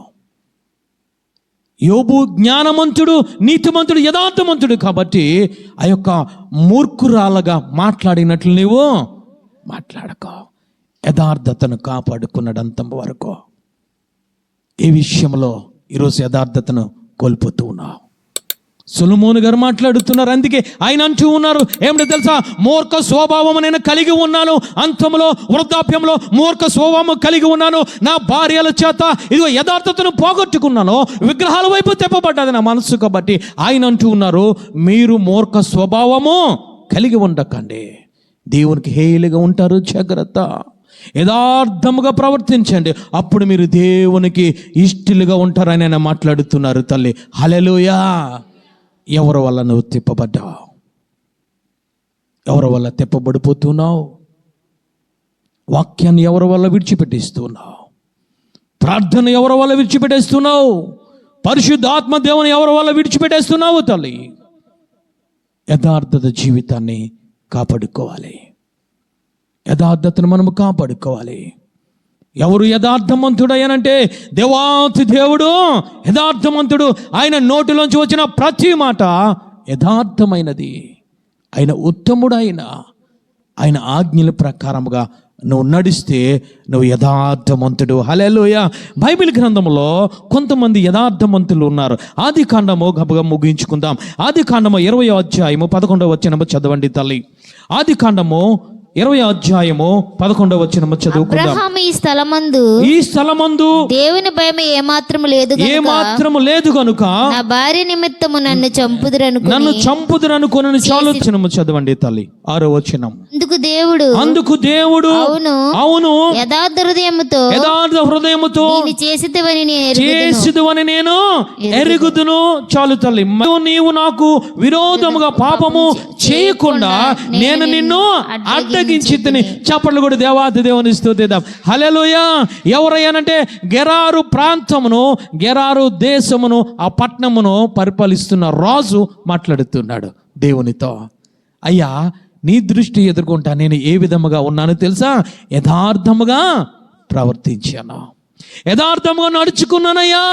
యోబు జ్ఞానవంతుడు, నీతిమంతుడు, యథార్థవంతుడు కాబట్టి ఆ యొక్క మూర్ఖురాలుగా మాట్లాడినట్లు నీవు మాట్లాడకో. యథార్థతను కాపాడుకున్నాడంత వరకు. ఏ విషయంలో ఈరోజు యథార్థతను కోల్పోతూ ఉన్నావు. సొలొమోను గారు మాట్లాడుతున్నారు. అందుకే ఆయన అంటూ ఉన్నారు ఏమిటో తెలుసా, మూర్ఖ స్వభావం నేను కలిగి ఉన్నాను, అంతంలో వృద్ధాప్యంలో మూర్ఖ స్వభావం కలిగి ఉన్నాను, నా భార్యల చేత ఇదిగో యథార్థతను పోగొట్టుకున్నాను, విగ్రహాల వైపు తెప్పబడ్డది నా మనస్సు. కాబట్టి ఆయన అంటూ ఉన్నారు, మీరు మూర్ఖ స్వభావము కలిగి ఉండకండి, దేవునికి హేయులుగా ఉంటారు, జాగ్రత్త. యథార్థముగా ప్రవర్తించండి, అప్పుడు మీరు దేవునికి ఇష్టలుగా ఉంటారని ఆయన మాట్లాడుతున్నారు. తల్లి హల్లెలూయా. ఎవరి వల్ల నువ్వు తిప్పబడ్డావు? ఎవరి వల్ల తిప్పబడిపోతున్నావు? వాక్యాన్ని ఎవరి వల్ల విడిచిపెట్టేస్తున్నావు? ప్రార్థన ఎవరి వల్ల విడిచిపెట్టేస్తున్నావు? పరిశుద్ధాత్మ దేవుని ఎవరి వల్ల విడిచిపెట్టేస్తున్నావు? తల్లి యథార్థత జీవితాన్ని కాపాడుకోవాలి, యథార్థతను మనము కాపాడుకోవాలి. ఎవరు యథార్థవంతుడయ్యానంటే దేవాతి దేవుడు యథార్థవంతుడు. ఆయన నోటిలోంచి వచ్చిన ప్రతి మాట యథార్థమైనది. ఆయన ఉత్తముడు. ఆయన ఆజ్ఞల ప్రకారముగా నువ్వు నడిస్తే నువ్వు యథార్థవంతుడు. హల్లెలూయా. బైబిల్ గ్రంథంలో కొంతమంది యథార్థవంతులు ఉన్నారు. ఆది కాండము గబగబా ముగించుకుందాం. ఆది కాండము 20వ అధ్యాయము 11వ వచనము చదవండి తల్లి. ఆది కాండము 20వ అధ్యాయము 11వ వచనము చదువుకుందాం. అబ్రహాము ఈ స్థలమందు దేవుని భయం ఏమాత్రము లేదు గనుక నా భార్య నిమిత్తము నన్ను చంపుదురనుకొని చాలుచనము చదవండి తల్లి. 6వ వచనం. అందుకు దేవుడు అవును యథార్థ హృదయముతో చేసిదువని నేను ఎరుగుదును. చాలు తల్లి. నీవు నాకు విరోధముగా పాపము చేయకుండా నేను నిన్ను అడ్డగించితిని. చప్పట్లు కూడా దేవాది దేవుని స్తుతిద్దాం. హల్లెలూయా. ఎవరయ్యానంటే గెరారు ప్రాంతమును, గెరారు దేశమును, ఆ పట్టణమును పరిపాలిస్తున్న రాజు మాట్లాడుతున్నాడు దేవునితో. అయ్యా, నీ దృష్టి ఎదుర్కొంటా నేను ఏ విధముగా ఉన్నానో తెలుసా? యథార్థముగా ప్రవర్తించాను, యథార్థముగా నడుచుకున్నానయ్యా.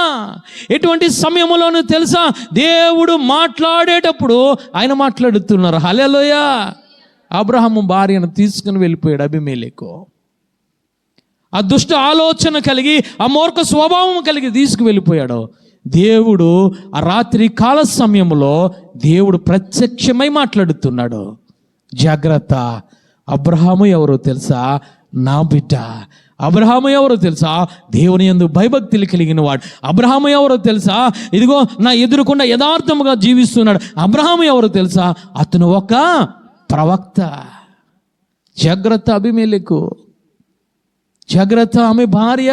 ఎటువంటి సమయంలోనూ తెలుసా, దేవుడు మాట్లాడేటప్పుడు ఆయన మాట్లాడుతున్నారు. హల్లెలూయా. అబ్రహాము భార్యను తీసుకుని వెళ్ళిపోయాడు అబీమెలెకు. ఆ దుష్ట ఆలోచన కలిగి, ఆ మూర్ఖ స్వభావం కలిగి తీసుకువెళ్ళిపోయాడు. దేవుడు ఆ రాత్రి కాల సమయంలో దేవుడు ప్రత్యక్షమై మాట్లాడుతున్నాడు. జాగ్రత్త, అబ్రహాము ఎవరో తెలుసా? నా బిడ్డ. అబ్రహాము ఎవరో తెలుసా? దేవుని యందు భయభక్తులు కలిగిన వాడు. అబ్రహాము ఎవరో తెలుసా? ఇదిగో నా ఎదురుకుండా యథార్థముగా జీవిస్తున్నాడు. అబ్రహాము ఎవరో తెలుసా? అతను ఒక ప్రవక్త. జాగ్రత్త అబీమెలెకు, జాగ్రత్త, ఆమె భార్య,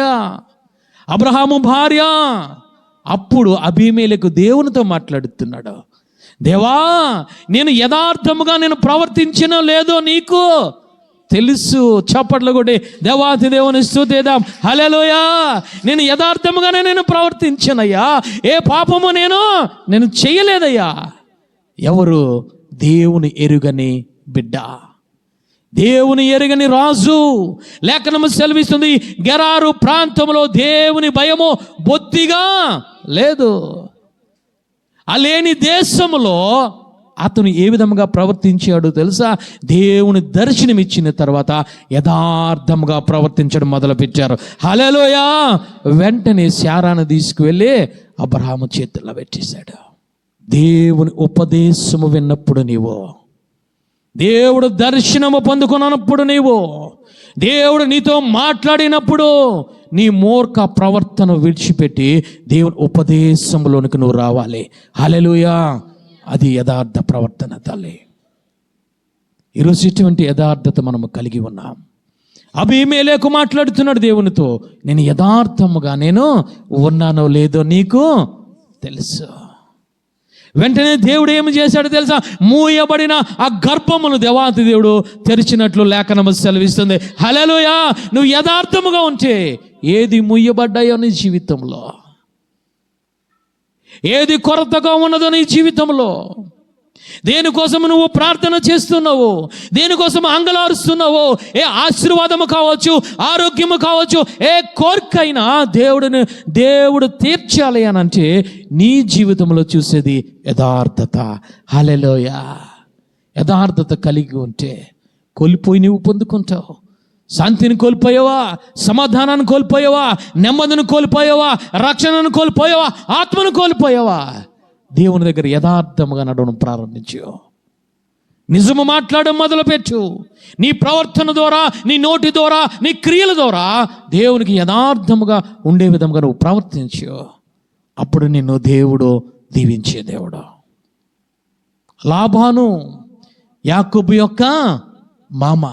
అబ్రహాము భార్య. అప్పుడు అబీమెలెకు దేవునితో మాట్లాడుతున్నాడు. దేవా, నేను యథార్థముగా నేను ప్రవర్తించినో లేదో నీకు తెలుసు. చప్పట్లు కొట్టి దేవాతి దేవుని స్తుతిద్దాం. హల్లెలూయా. నేను యథార్థముగానే నేను ప్రవర్తించానయ్యా, ఏ పాపము నేను చేయలేదయ్యా. ఎవరు? దేవుని ఎరుగని బిడ్డ, దేవుని ఎరుగని రాజు. లేఖనము సెలవిస్తుంది, గెరారు ప్రాంతంలో దేవుని భయము బొత్తిగా లేదు. అలేని దేశములో అతను ఏ విధముగా ప్రవర్తించాడు తెలుసా? దేవుని దర్శనం ఇచ్చిన తర్వాత యథార్థముగా ప్రవర్తించడం మొదలుపెట్టారు. హల్లెలూయా. వెంటనే శారాను తీసుకువెళ్ళి అబ్రహాము చేతుల్లో పెట్టేశాడు. దేవుని ఉపదేశము విన్నప్పుడు నీవు, దేవుడు దర్శనము పొందుకున్నప్పుడు నీవు, దేవుడు నీతో మాట్లాడినప్పుడు నీ మూర్ఖ ప్రవర్తన విడిచిపెట్టి దేవుని ఉపదేశంలోనికి నువ్వు రావాలి. హల్లెలూయా. అది యథార్థ ప్రవర్తన తల్లి. ఈరోజు ఇటువంటి యథార్థత మనము కలిగి ఉన్నాం. అబీమెలెకు మాట్లాడుతున్నాడు దేవునితో, నేను యథార్థముగా నేను ఉన్నానో లేదో నీకు తెలుసు. వెంటనే దేవుడు ఏమి చేశాడో తెలుసా? మూయబడిన ఆ గర్భమును దేవాతి దేవుడు తెరిచినట్లు లేఖనము సెలవిస్తుంది. హల్లెలూయా. నువ్వు యథార్థముగా ఉంటే ఏది మూయబడ్డాయో నీ జీవితంలో, ఏది కొరతగా ఉన్నదో నీ జీవితంలో, దేనికోసం నువ్వు ప్రార్థన చేస్తున్నావు, దేనికోసం అంగలారుస్తున్నావు, ఏ ఆశీర్వాదము కావచ్చు, ఆరోగ్యము కావచ్చు, ఏ కోరికైనా దేవుడు తీర్చాలి అని అంటే నీ జీవితంలో చూసేది యథార్థత. హల్లెలూయా. యథార్థత కలిగి ఉంటే కోల్పోయి నువ్వు పొందుకుంటావు, శాంతిని కోల్పోయావా, సమాధానాన్ని కోల్పోయావా, నెమ్మదిని కోల్పోయావా, రక్షణను కోల్పోయావా, ఆత్మను కోల్పోయావా? దేవుని దగ్గర యథార్థముగా నడవడం ప్రారంభించు. నిజము మాట్లాడడం మొదలుపెట్టు. నీ ప్రవర్తన ద్వారా, నీ నోటి ద్వారా, నీ క్రియల ద్వారా దేవునికి యథార్థముగా ఉండే విధంగా నువ్వు ప్రవర్తించు. అప్పుడు నిన్ను దేవుడు దీవించే దేవుడు. లాబాను యాకోబు యొక్క మామ.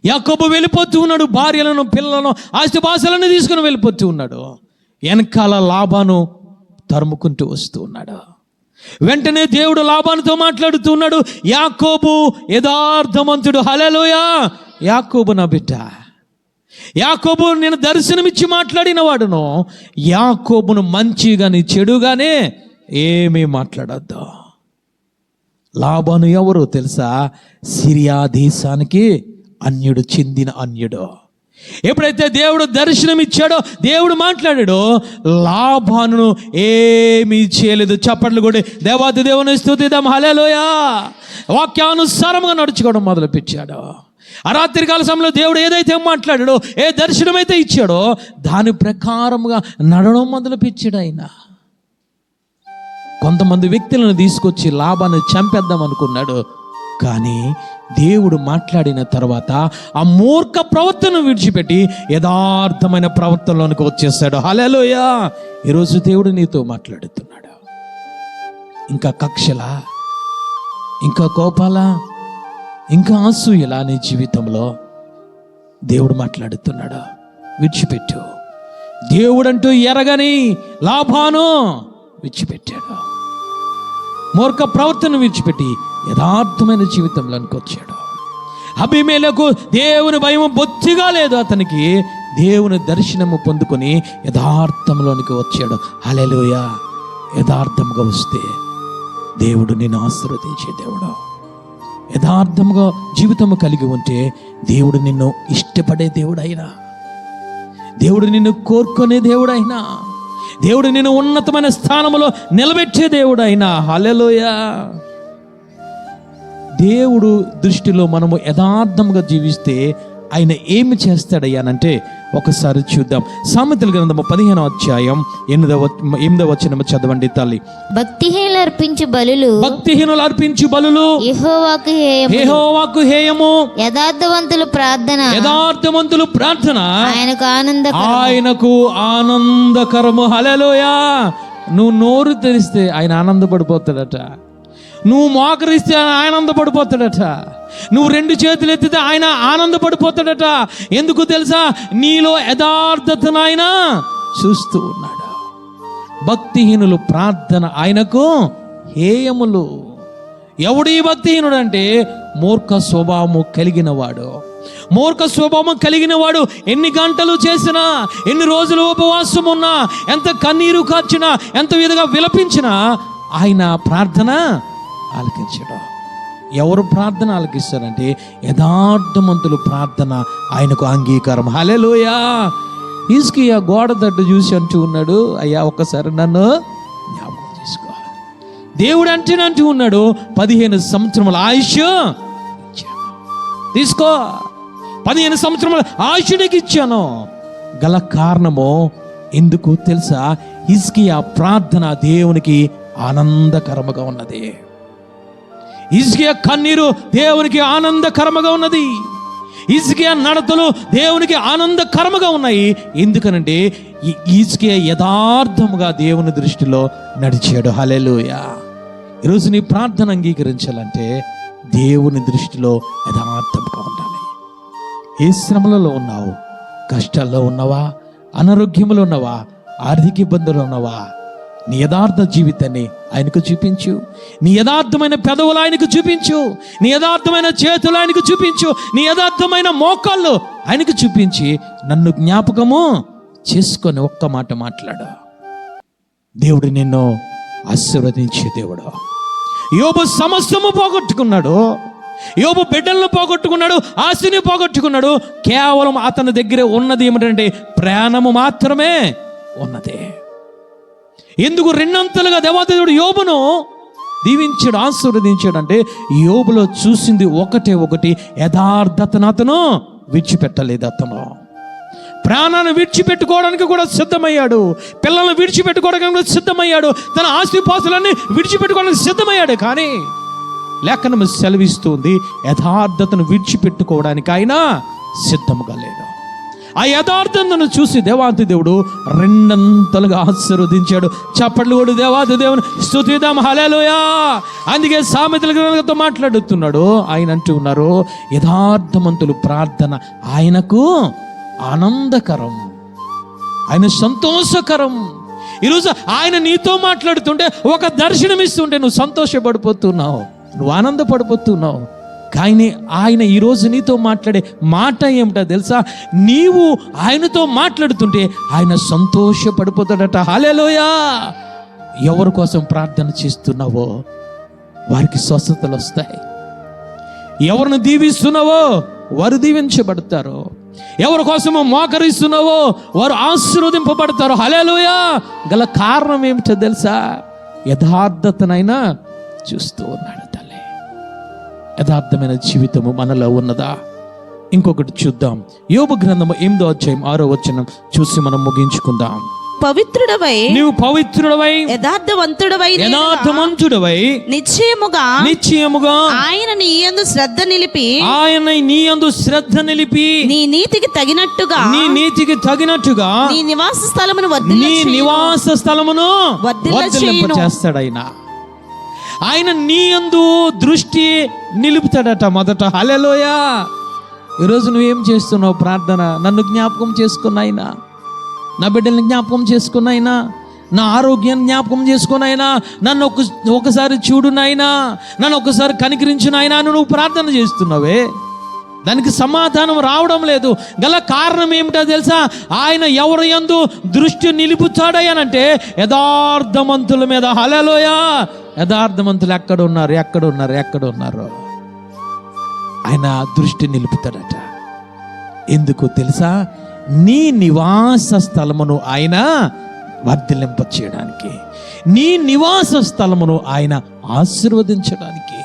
యాకోబు వెళ్ళిపోతూ ఉన్నాడు, భార్యలను, పిల్లలను, ఆస్తిపాస్తులను తీసుకుని వెళ్ళిపోతూ ఉన్నాడు. వెనకాల లాబాను తరుముకుంటూ వస్తూ ఉన్నాడు. వెంటనే దేవుడు లాబానుతో మాట్లాడుతూ ఉన్నాడు, యాకోబు యథార్థవంతుడు. హల్లెలూయా. యాకోబు నా బిడ్డ, యాకోబు నేను దర్శనమిచ్చి మాట్లాడిన వాడును. యాకోబును మంచిగాని చెడుగానే ఏమీ మాట్లాడద్దు. లాబాను ఎవరో తెలుసా? సిరియా దేశానికి అన్యుడు, చెందిన అన్యుడు. ఎప్పుడైతే దేవుడు దర్శనం ఇచ్చాడో, దేవుడు మాట్లాడాడో, లాబాను ఏమీ చేయలేదు. చప్పట్లు కూడా దేవాది దేవుని స్తుతిద్దాం. హల్లెలూయా. వాక్యానుసారంగా నడుచుకోవడం మొదలుపెట్టాడు. ఆ రాత్రి కాల సమయంలో దేవుడు ఏదైతే మాట్లాడాడో, ఏ దర్శనం అయితే ఇచ్చాడో దాని ప్రకారముగా నడవడం మొదలుపెట్టాడు ఆయన. కొంతమంది వ్యక్తులను తీసుకొచ్చి లాబాన్ని చంపేద్దాం అనుకున్నాడు. కానీ దేవుడు మాట్లాడిన తర్వాత ఆ మూర్ఖ ప్రవర్తనను విడిచిపెట్టి యథార్థమైన ప్రవర్తనలోనికి వచ్చేసాడు. హల్లెలూయా. ఈరోజు దేవుడు నీతో మాట్లాడుతున్నాడు. ఇంకా కక్షలా, ఇంకా కోపాలా, ఇంకా అసూయలా నీ జీవితంలో దేవుడు మాట్లాడుతున్నాడు. విడిచిపెట్టు. దేవుడంటూ ఎరగని లాబాను విడిచిపెట్టాడు. మూర్ఖ ప్రవర్తన విడిచిపెట్టి యథార్థమైన జీవితంలోనికి వచ్చాడు. అబీమెలెకు దేవుని భయం బొత్తిగా లేదు. అతనికి దేవుని దర్శనము పొందుకొని యథార్థంలోనికి వచ్చాడు. హల్లెలూయా. యథార్థముగా వస్తే దేవుడు నిన్ను ఆశీర్వదించే దేవుడు. యథార్థముగా జీవితము కలిగి ఉంటే దేవుడు నిన్ను ఇష్టపడే దేవుడైనా, దేవుడు నిన్ను కోరుకునే దేవుడైనా, దేవుడు నిన్ను ఉన్నతమైన స్థానంలో నిలబెట్టే దేవుడైనా. హల్లెలూయా. దేవుడు దృష్టిలో మనము యథార్థంగా జీవిస్తే ఆయన ఏమి చేస్తాడయ్యానంటే ఒకసారి చూద్దాం. సామెతల గ్రంథము 15వ అధ్యాయం 8వ వచనము చదవండి తల్లి. భక్తిహీనులు అర్పించు బలులు యెహోవాకు హేయము, యథార్థవంతులు ప్రార్థన ఆయనకు ఆనందకరము. హల్లెలూయా. నువ్వు నోరు తెరిస్తే ఆయన ఆనందపడిపోతాడట. నువ్వు మోకరిస్తే ఆయన ఆనందపడిపోతాడట. నువ్వు 2 చేతులు ఎత్తితే ఆయన ఆనందపడిపోతాడట. ఎందుకు తెలుసా? నీలో యథార్థతను ఆయన చూస్తూ ఉన్నాడు. భక్తిహీనులు ప్రార్థన ఆయనకు హేయములు. ఎవడు ఈ భక్తిహీనుడు అంటే మూర్ఖ స్వభావము కలిగిన వాడు. మూర్ఖ స్వభావం కలిగిన వాడు ఎన్ని గంటలు చేసినా, ఎన్ని రోజులు ఉపవాసం ఉన్నా, ఎంత కన్నీరు కార్చినా, ఎంత విధంగా విలపించినా ఆయన ప్రార్థన ఆలకించడు. ఎవరు ప్రార్థన ఆలకిస్తారంటే యథార్థవంతులు ప్రార్థన ఆయనకు అంగీకారం. హల్లెలూయా. హిజ్కియా గోడ తట్టు చూసి అంటూ ఉన్నాడు, అయ్యా ఒక్కసారి నన్ను జ్ఞాపకం చేసుకో. దేవుడు అంటూ ఉన్నాడు, 15 సంవత్సరముల ఆయుష్ తీసుకో. 15 సంవత్సరముల ఆయుష్ నీకు ఇచ్చాను. గల కారణము ఎందుకు తెలుసా? హిజ్కియా ప్రార్థన దేవునికి ఆనందకరముగా ఉన్నది. హిజ్కియా కన్నీరు దేవునికి ఆనందకరముగా ఉన్నది. హిజ్కియా నడతలు దేవునికి ఆనందకరముగా ఉన్నాయి. ఎందుకనంటే హిజ్కియా యథార్థముగా దేవుని దృష్టిలో నడిచాడు. హల్లెలూయా. ఈరోజు నీ ప్రార్థన అంగీకరించాలంటే దేవుని దృష్టిలో యథార్థముగా ఉండాలి. ఏ శ్రమలలో ఉన్నావు? కష్టాల్లో ఉన్నావా? అనారోగ్యములో ఉన్నావా? ఆర్థిక ఇబ్బందులు ఉన్నావా? నీ యథార్థ జీవితాన్ని ఆయనకు చూపించు. నీ యథార్థమైన పెదవులు ఆయనకు చూపించు. నీ యథార్థమైన చేతులు ఆయనకు చూపించు. నీ యథార్థమైన మోకాళ్ళు ఆయనకు చూపించి నన్ను జ్ఞాపకము చేసుకొని ఒక్క మాట మాట్లాడు. దేవుడు నిన్ను ఆశీర్వదించే దేవుడు. యోబు సమస్తము పోగొట్టుకున్నాడు. యోబు బిడ్డలను పోగొట్టుకున్నాడు, ఆస్తిని పోగొట్టుకున్నాడు. కేవలం అతని దగ్గర ఉన్నది ఏమిటంటే ప్రాణము మాత్రమే ఉన్నది. ఎందుకు? 2 అంతలుగా దేవాదేవుడు యోబును దీవించాడు, ఆశీర్వదించాడు అంటే యోబులో చూసింది ఒకటి యథార్థతను అతను విడిచిపెట్టలేదు అతను. ప్రాణాన్ని విడిచిపెట్టుకోవడానికి కూడా సిద్ధమయ్యాడు, పిల్లల్ని విడిచిపెట్టుకోవడానికి కూడా సిద్ధమయ్యాడు, తన ఆస్తిపాస్తులన్నీ విడిచిపెట్టుకోవడానికి సిద్ధమయ్యాడు. కానీ లేఖనం సెలవిస్తుంది, యథార్థతను విడిచిపెట్టుకోవడానికి ఆయన సిద్ధముగా లేడు. ఆ యథార్థతను చూసి దేవాతి దేవుడు రెండంతలుగా ఆశీర్వదించాడు. చప్పట్లు కూడా దేవాతి దేవుని స్తుతిద్దాం, హల్లెలూయా. అందుకే సామెతల గ్రంథంతో మాట్లాడుతున్నాడు. ఆయన అంటూ ఉన్నారు, యథార్థవంతులు ప్రార్థన ఆయనకు ఆనందకరం, ఆయన సంతోషకరం. ఈరోజు ఆయన నీతో మాట్లాడుతుంటే, ఒక దర్శనం ఇస్తుంటే నువ్వు సంతోషపడిపోతున్నావు, నువ్వు ఆనందపడిపోతున్నావు. కానీ ఆయన ఈరోజు నీతో మాట్లాడే మాట ఏమిటో తెలుసా? నీవు ఆయనతో మాట్లాడుతుంటే ఆయన సంతోషపడిపోతాడట. హల్లెలూయా. ఎవరి కోసం ప్రార్థన చేస్తున్నావో వారికి స్వస్థతలు వస్తాయి. ఎవరిని దీవిస్తున్నావో వారు దీవించబడతారు. ఎవరి కోసమో మోకరిస్తున్నావో వారు ఆశీర్వదింపబడతారు. హల్లెలూయా. గల కారణం ఏమిటో తెలుసా? యథార్థతనైనా చూస్తూ ఉన్నాడు తల్లి. యథార్థమైన జీవితము మనలో ఉన్నదా? ఇంకొకటి చూద్దాం. యోబు గ్రంథము 8వ అధ్యాయం 6వ వచనం చూసి మనం ముగించుకుందాం. పవిత్రుడవై, నీవు పవిత్రుడవై, యథార్థవంతుడవై నిశ్చయముగా ఆయన నీ యందు శ్రద్ధ నిలిపి, నీ నీతికి తగినట్టుగా నీ నివాస స్థలమును వర్ధిల్లింపచేస్తాడు. ఆయన నీ యందు దృష్టి నిలుపుతాడట మొదట. హల్లెలూయా. ఈరోజు నువ్వేం చేస్తున్నావు? ప్రార్థన. నన్ను జ్ఞాపకం చేసుకున్నాయినా, నా బిడ్డల్ని జ్ఞాపకం చేసుకున్నాయినా, నా ఆరోగ్యాన్ని జ్ఞాపకం చేసుకున్నాయినా, నన్ను ఒకసారి చూడు నాయనా, నన్ను ఒకసారి కనికరించు నాయనా అని నువ్వు ప్రార్థన చేస్తున్నావే, దానికి సమాధానం రావడం లేదు. గల కారణం ఏమిటో తెలుసా? ఆయన ఎవరి యందు దృష్టి నిలుపుతాడయ్యానంటే యథార్థవంతుల మీద. హల్లెలూయా. యథార్థవంతులు ఎక్కడున్నారు? ఆయన దృష్టి నిలుపుతాడట. ఎందుకు తెలుసా? నీ నివాస స్థలమును ఆయన వర్ధిల్లింప చేయడానికి, నీ నివాస స్థలమును ఆయన ఆశీర్వదించడానికి,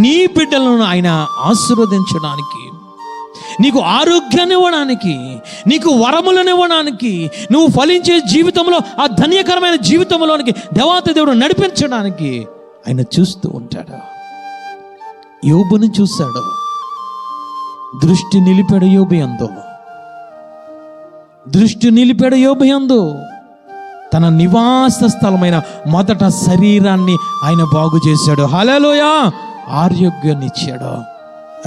నీ బిడ్డలను ఆయన ఆశీర్వదించడానికి, నీకు ఆరోగ్యాన్ని ఇవ్వడానికి, నీకు వరములను ఇవ్వడానికి, నువ్వు ఫలించే జీవితంలో ఆ ధన్యకరమైన జీవితంలోనికి దేవాతి దేవుడు నడిపించడానికి ఆయన చూస్తూ ఉంటాడు. యోబుని చూశాడు, దృష్టి నిలిపాడు యోబు యందు. తన నివాస స్థలమైన మొదట శరీరాన్ని ఆయన బాగు చేశాడు. హల్లెలూయా. ఆరోగ్యాన్ని ఇచ్చాడు.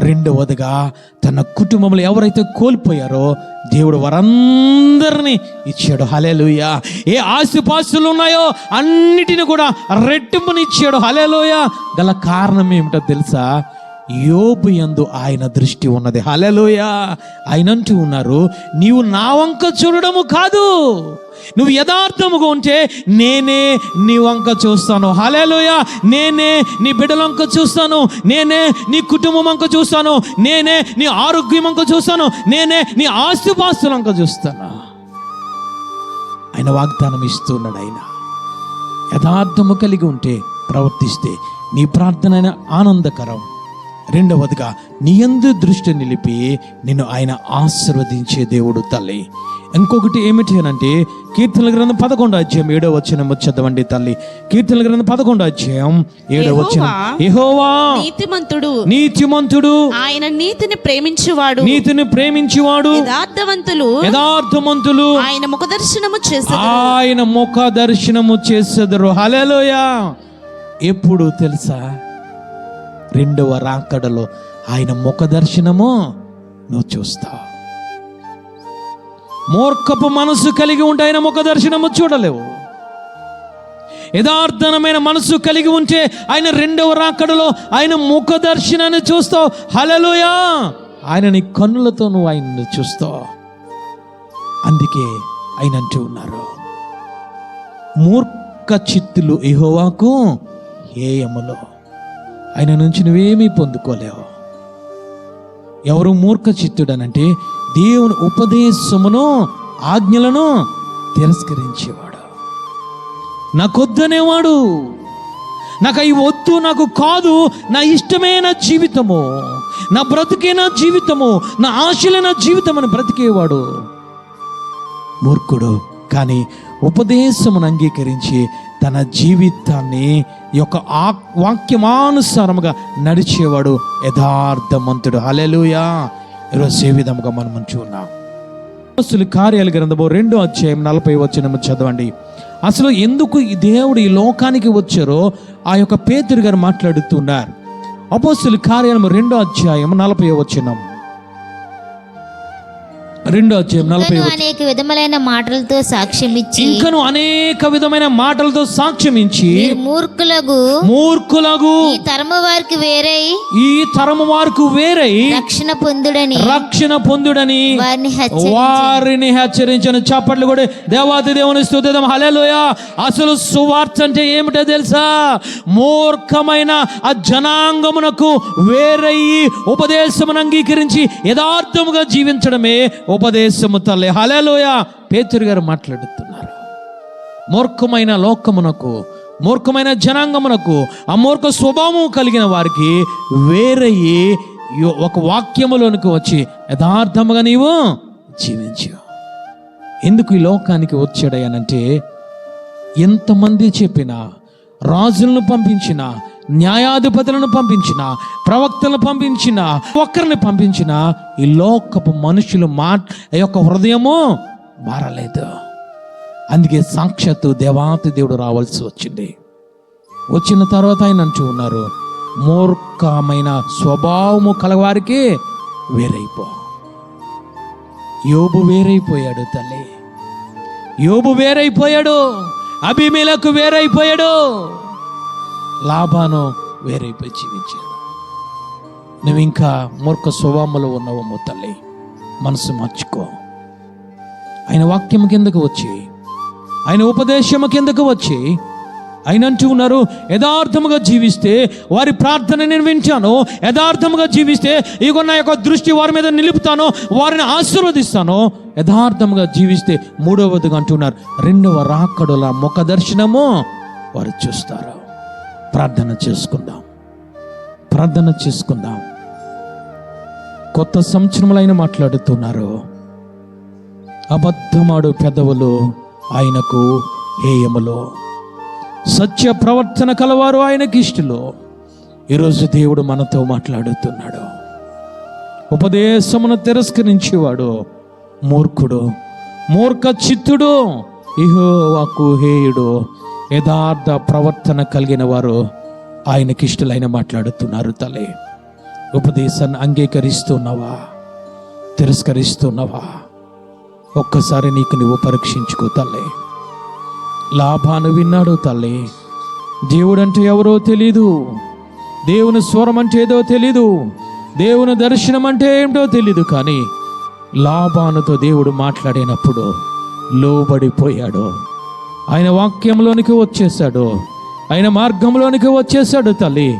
రెండవదిగా తన కుటుంబంలో ఎవరైతే కోల్పోయారో దేవుడు వారందరినీ ఇచ్చాడు. హల్లెలూయా. ఏ ఆస్తిపాస్తులు ఉన్నాయో అన్నిటిని కూడా రెట్టింపునిచ్చాడు. హల్లెలూయా. గల కారణం ఏమిటో తెలుసా? యోబు యందు ఆయన దృష్టి ఉన్నది. హల్లెలూయా. ఆయన అంటూ ఉన్నారు, నీవు నా వంక చూడడము కాదు, నువ్వు యథార్థముగా ఉంటే నేనే నీ వంక చూస్తాను. హల్లెలూయా. నేనే నీ బిడ్డల వంక చూస్తాను, నేనే నీ కుటుంబం వంక చూస్తాను, నేనే నీ ఆరోగ్యం వంక చూస్తాను, నేనే నీ ఆస్తిపాస్తుల వంక చూస్తాను. ఆయన వాగ్దానం ఇస్తున్నాడు. ఆయన యథార్థము కలిగి ఉంటే, ప్రవర్తిస్తే నీ ప్రార్థన ఆనందకరం. రెండవదిగా నీ యందు దృష్టి నిలిపి నిన్ను ఆయన ఆశీర్వదించే దేవుడు తల్లి. ఇంకొకటి ఏమిటి అనంటే, కీర్తనల గ్రంథం 11వ అధ్యాయం 7వ వచనం చదవండి తల్లి. కీర్తనల గ్రంథం 11వ అధ్యాయం 7వ వచనం. యెహోవా నీతిమంతుడు, ఆయన నీతిని ప్రేమించువాడు, యథార్థవంతులు ఆయన ముఖ దర్శనము చేసెదరు. హల్లెలూయా. ఎప్పుడు తెలుసా? రెండవ రాకడలో ఆయన ముఖ దర్శనము నువ్వు చూస్తావు. మూర్ఖపు మనసు కలిగి ఉంటే ఆయన ముఖ దర్శనము చూడలేవు. యథార్థమైన మనసు కలిగి ఉంటే ఆయన రెండవ రాకడలో ఆయన ముఖ దర్శనాన్ని చూస్తావు. హల్లెలూయా. ఆయన నీ కన్నులతో నువ్వు ఆయన్ని చూస్తావు. అందుకే ఆయన అంటూ ఉన్నారు, మూర్ఖ చిత్తులు యెహోవాకు హేయములు. ఆయన నుంచి నువ్వేమీ పొందుకోలేవు. ఎవరు మూర్ఖ చిత్తుడనంటే దేవుని ఉపదేశమును ఆజ్ఞలను తిరస్కరించేవాడు, నాకొద్దనేవాడు, నాకు అవి వద్దు, నాకు కాదు, నా ఇష్టమైన జీవితము, నా బ్రతికే నా జీవితము, నా ఆశలే నా జీవితం అని బ్రతికేవాడు మూర్ఖుడు. కానీ ఉపదేశమును అంగీకరించి తన జీవితాన్ని యొక్క వాక్యమానుసారముగా నడిచేవాడు యథార్థవంతుడు. హల్లెలూయా. ఈరోజు ఏ విధముగా మనం ఉన్నాం. అపోస్తలుల కార్యాల గ్రంథము 2వ అధ్యాయం 40వ వచనము చదవండి. అసలు ఎందుకు ఈ దేవుడు ఈ లోకానికి వచ్చారో ఆ యొక్క పేతురు గారు మాట్లాడుతున్నారు. అపోస్తలుల కార్యాలము 2వ అధ్యాయం 40వ వచనం. 2వ అధ్యాయం 40వ వచనం. అనేక విధములైన మాటలతో సాక్ష్యం ఇచ్చి, ఇంకను అనేక విధమైన మాటలతో సాక్ష్యం ఇచ్చి, మూర్ఖులగు ఈ తరము వారికి వేరై రక్షణ పొందుడని వారిని హెచ్చరించను. చప్పట్లు కూడా దేవాది దేవుని స్తుతిద్దాం. హల్లెలూయా. అసలు సువార్త అంటే ఏమిటో తెలుసా? మూర్ఖమైన ఆ జనాంగమునకు వేరయ్యి ఉపదేశమును అంగీకరించి యథార్థముగా జీవించడమే ఉపదేశము తల్లి. హల్లెలూయా. పేతురు గారు మాట్లాడుతున్నారు. మూర్ఖమైన లోకమునకు, మూర్ఖమైన జనాంగమునకు, ఆ మూర్ఖ స్వభావం కలిగిన వారికి వేరయ్యి ఒక వాక్యములోనికి వచ్చి యథార్థముగా నీవు జీవించు. ఎందుకు ఈ లోకానికి వచ్చాడయ్యానంటే, ఎంతమంది చెప్పినా, రాజులను పంపించిన, న్యాయాధిపతులను పంపించిన, ప్రవక్తలను పంపించిన, ఒక్కరిని పంపించిన ఈ లోకపు మనుషులు యొక్క హృదయము మారలేదు. అందుకే సాక్షాత్తు దేవాతి దేవుడు రావాల్సి వచ్చింది. వచ్చిన తర్వాత ఆయన అంటూ ఉన్నారు, మూర్ఖమైన స్వభావము కలవారికి వేరైపో. యోబు వేరైపోయాడు తల్లి. యోబు వేరైపోయాడు. అబీమెలెకు వేరైపోయాడు. లాబాను వేరైపోయి జీవించాడు. నువ్వు ఇంకా మూర్ఖ స్వభావంలో ఉన్నావేమో తల్లి. మనసు మార్చుకో. ఆయన వాక్యం కిందకు వచ్చి, ఆయన ఉపదేశము కిందకు వచ్చి ఆయన అంటూ ఉన్నారు, యథార్థముగా జీవిస్తే వారి ప్రార్థన నేను వింటాను. యథార్థముగా జీవిస్తే ఇగో నా యొక్క దృష్టి వారి మీద నిలుపుతాను, వారిని ఆశీర్వదిస్తాను. యథార్థముగా జీవిస్తే మూడవదిగా అంటున్నారు, 2వ రాకడల ముఖ దర్శనము వారు చూస్తారు. ప్రార్థన చేసుకుందాం. కొత్త సంవత్సరములు ఆయన మాట్లాడుతున్నారు. అబద్ధమాడు పెదవులు ఆయనకు హేయములో, సత్య ప్రవర్తన కలవారు ఆయనకి ఇష్టలు. ఈరోజు దేవుడు మనతో మాట్లాడుతున్నాడు. ఉపదేశమును తిరస్కరించేవాడు మూర్ఖుడు, మూర్ఖ చిత్తుడు, యెహోవాకు హేయుడు. యథార్థ ప్రవర్తన కలిగిన వారు ఆయనకి ఇష్టలైన మాట్లాడుతున్నారు తల్లి. ఉపదేశాన్ని అంగీకరిస్తున్నావా, తిరస్కరిస్తున్నావా? ఒక్కసారి నీకు నువ్వు పరీక్షించుకో తల్లి. లాభాను విన్నాడు తల్లి. దేవుడు అంటే ఎవరో తెలీదు, దేవుని స్వరం అంటే ఏదో తెలీదు, దేవుని దర్శనం అంటే ఏమిటో తెలీదు. కానీ లాభానుతో దేవుడు మాట్లాడినప్పుడు లోబడిపోయాడు. ఆయన వాక్యంలోనికి వచ్చేసాడు, ఆయన మార్గంలోనికి వచ్చేసాడు తల్లి.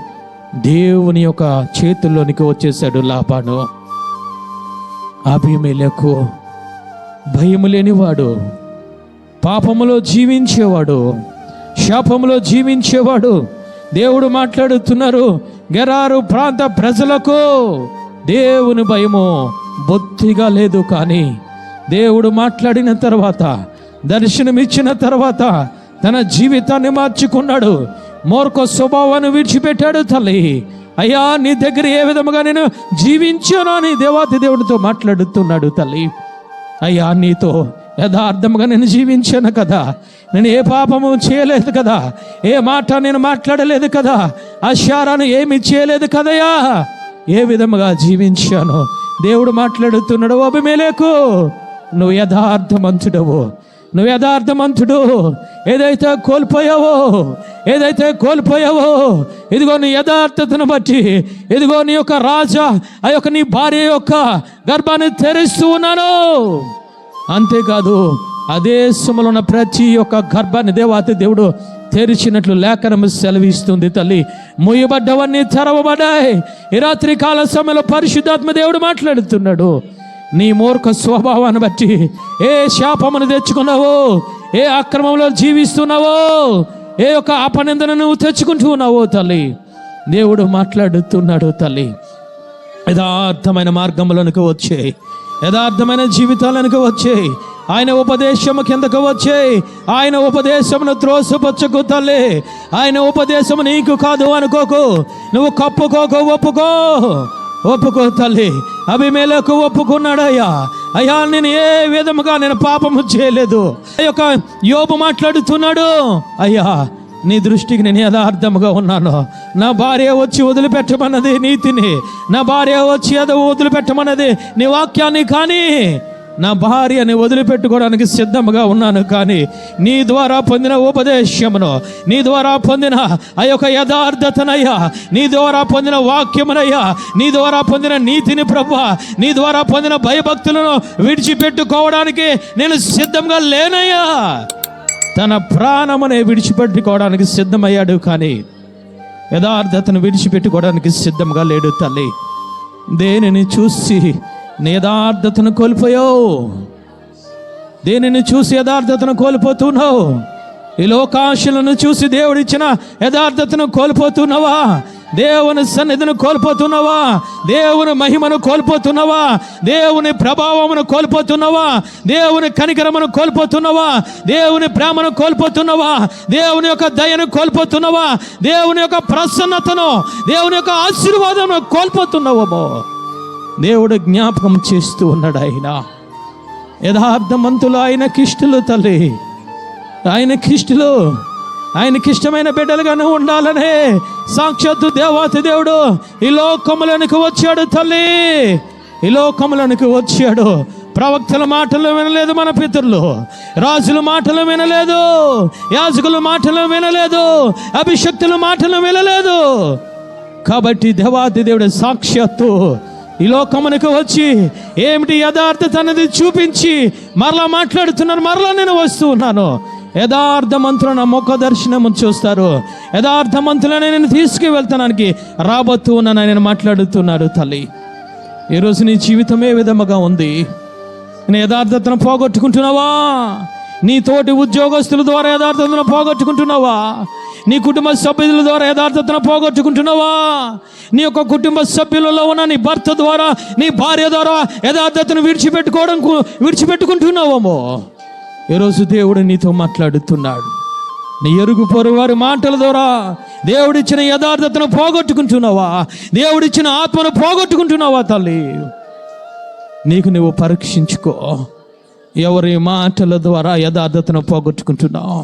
దేవుని యొక్క చేతుల్లోనికి వచ్చేసాడు లాబాను. అబీమెలెకు భయము లేనివాడు, పాపములో జీవించేవాడు, శాపములో జీవించేవాడు. దేవుడు మాట్లాడుతున్నారు, గెరారు ప్రాంత ప్రజలకు దేవుని భయము బొత్తిగా లేదు. కానీ దేవుడు మాట్లాడిన తర్వాత, దర్శనమిచ్చిన తర్వాత తన జీవితాన్ని మార్చుకున్నాడు. మూర్ఖ స్వభావాన్ని విడిచిపెట్టాడు తల్లి. అయ్యా, నీ దగ్గర ఏ విధముగా నేను జీవించానో అని దేవాతి దేవుడితో మాట్లాడుతున్నాడు తల్లి. అయ్యా, నీతో యథార్థముగా నేను జీవించాను కదా, నేను ఏ పాపము చేయలేదు కదా, ఏ మాట నేను మాట్లాడలేదు కదా, అశారాన్ని ఏమి చేయలేదు కదయా, ఏ విధముగా జీవించాను. దేవుడు మాట్లాడుతున్నాడు, అబీమెలెకు నువ్వు యథార్థమంతుడవు, నువ్వు యథార్థమంతుడు. ఏదైతే కోల్పోయావో ఇదిగో నీ యథార్థతను బట్టి, ఇదిగో నీ యొక్క రాజా, ఆ యొక్క నీ భార్య యొక్క గర్భాన్ని తెరుస్తూ ఉన్నాను. అంతేకాదు, ఆ దేశంలో ఉన్న ప్రతి ఒక్క గర్భాన్ని దేవాతి దేవుడు తెరిచినట్లు లేఖనం సెలవిస్తుంది తల్లి. మూయబడ్డవన్నీ తెరవబడ్డాయి. ఈ రాత్రి కాల సమయంలో పరిశుద్ధాత్మ దేవుడు మాట్లాడుతున్నాడు. నీ మూర్ఖ స్వభావాన్ని బట్టి ఏ శాపమును తెచ్చుకున్నావో, ఏ అక్రమంలో జీవిస్తున్నావో, ఏ యొక్క అపనిందను నువ్వు తెచ్చుకుంటూ ఉన్నావో తల్లి, దేవుడు మాట్లాడుతున్నాడు తల్లి. యథార్థమైన మార్గంలోనికి వచ్చాయి, యథార్థమైన జీవితాలకు వచ్చాయి. ఆయన ఉపదేశము కిందకు వచ్చాయి. ఆయన ఉపదేశమును త్రోసిపుచ్చకు తల్లి. ఆయన ఉపదేశము నీకు కాదు అనుకోకు, నువ్వు కప్పుకోకు, ఒప్పుకో తల్లి. అబీమెలెకు ఒప్పుకున్నాడయ్యా, అయ్యా నేను ఏ విధముగా నేను పాపము చేయలేదు. ఆ యొక్క యోబు మాట్లాడుతున్నాడు, అయ్యా నీ దృష్టికి నేను యథార్థముగా ఉన్నాను. నా భార్య వచ్చి వదిలిపెట్టమన్నది నీతిని, నా భార్య వచ్చి వదిలిపెట్టమన్నది నీ వాక్యాన్ని, కానీ నా భార్యని వదిలిపెట్టుకోవడానికి సిద్ధముగా ఉన్నాను. కానీ నీ ద్వారా పొందిన ఉపదేశమును, నీ ద్వారా పొందిన ఆ యొక్క యథార్థతనయ్యా, నీ ద్వారా పొందిన వాక్యమునయ్యా, నీ ద్వారా పొందిన నీతిని ప్రభువా, నీ ద్వారా పొందిన భయభక్తులను విడిచిపెట్టుకోవడానికి నేను సిద్ధంగా లేనయ్యా. తన ప్రాణమునే విడిచిపెట్టుకోవడానికి సిద్ధమయ్యాడు, కానీ యథార్థతను విడిచిపెట్టుకోవడానికి సిద్ధంగా లేడు తల్లి. దేనిని చూసి నీ యథార్థతను కోల్పోయావు? దేనిని చూసి యథార్థతను కోల్పోతున్నావు? ఈ లోకాశలను చూసి దేవుడిచ్చిన యథార్థతను కోల్పోతున్నావా? దేవుని సన్నిధిని కోల్పోతున్నావా? దేవుని మహిమను కోల్పోతున్నావా? దేవుని ప్రభావమును కోల్పోతున్నావా? దేవుని కనికరమును కోల్పోతున్నావా? దేవుని ప్రేమను కోల్పోతున్నావా? దేవుని యొక్క దయను కోల్పోతున్నావా? దేవుని యొక్క ప్రసన్నతను, దేవుని యొక్క ఆశీర్వాదమును కోల్పోతున్నావేమో దేవుడు జ్ఞాపకం చేస్తూ ఉన్నాడు. ఆయన యథార్థమంతులు, ఆయనకిష్టులు తల్లి, ఆయనకిష్టులు, ఆయనకిష్టమైన బిడ్డలుగానే ఉండాలనే సాక్షాత్తు దేవాతి దేవుడు ఈ లోకములోనికి వచ్చాడు తల్లి. ఈ లోకములోనికి వచ్చాడు. ప్రవక్తల మాటలు వినలేదు మన పితరులు, రాజుల మాటలు వినలేదు, యాజకుల మాటలు వినలేదు, అభిషక్తుల మాటలు వినలేదు. కాబట్టి దేవాతి దేవుడు సాక్షాత్తు ఈ లోకమునికి వచ్చి ఏమిటి యథార్థత అనేది చూపించి మరలా మాట్లాడుతున్నారు. మరలా నేను వస్తూ ఉన్నాను. యథార్థమంతులు నా ముఖ దర్శనము చూస్తారు, యథార్థమంతులని నేను తీసుకువెళ్తానికి రాబోతూ ఉన్నాను ఆయన మాట్లాడుతున్నాడు తల్లి. ఈరోజు నీ జీవితం ఏ విధముగా ఉంది? నేను యథార్థతను పోగొట్టుకుంటున్నావా? నీ తోటి ఉద్యోగస్తుల ద్వారా యథార్థతను పోగొట్టుకుంటున్నావా? నీ కుటుంబ సభ్యుల ద్వారా యథార్థతను పోగొట్టుకుంటున్నావా? నీ యొక్క కుటుంబ సభ్యులలో ఉన్న నీ భర్త ద్వారా, నీ భార్య ద్వారా యథార్థతను విడిచిపెట్టుకుంటున్నావేమో. ఈరోజు దేవుడు నీతో మాట్లాడుతున్నాడు. నీ ఎరుగు పొరుగు వారి మాటల ద్వారా దేవుడిచ్చిన యథార్థతను పోగొట్టుకుంటున్నావా? దేవుడిచ్చిన ఆత్మను పోగొట్టుకుంటున్నావా తల్లి? నీకు నువ్వు పరీక్షించుకో. ఎవరి మాటల ద్వారా యథార్థతను పోగొట్టుకుంటున్నావు?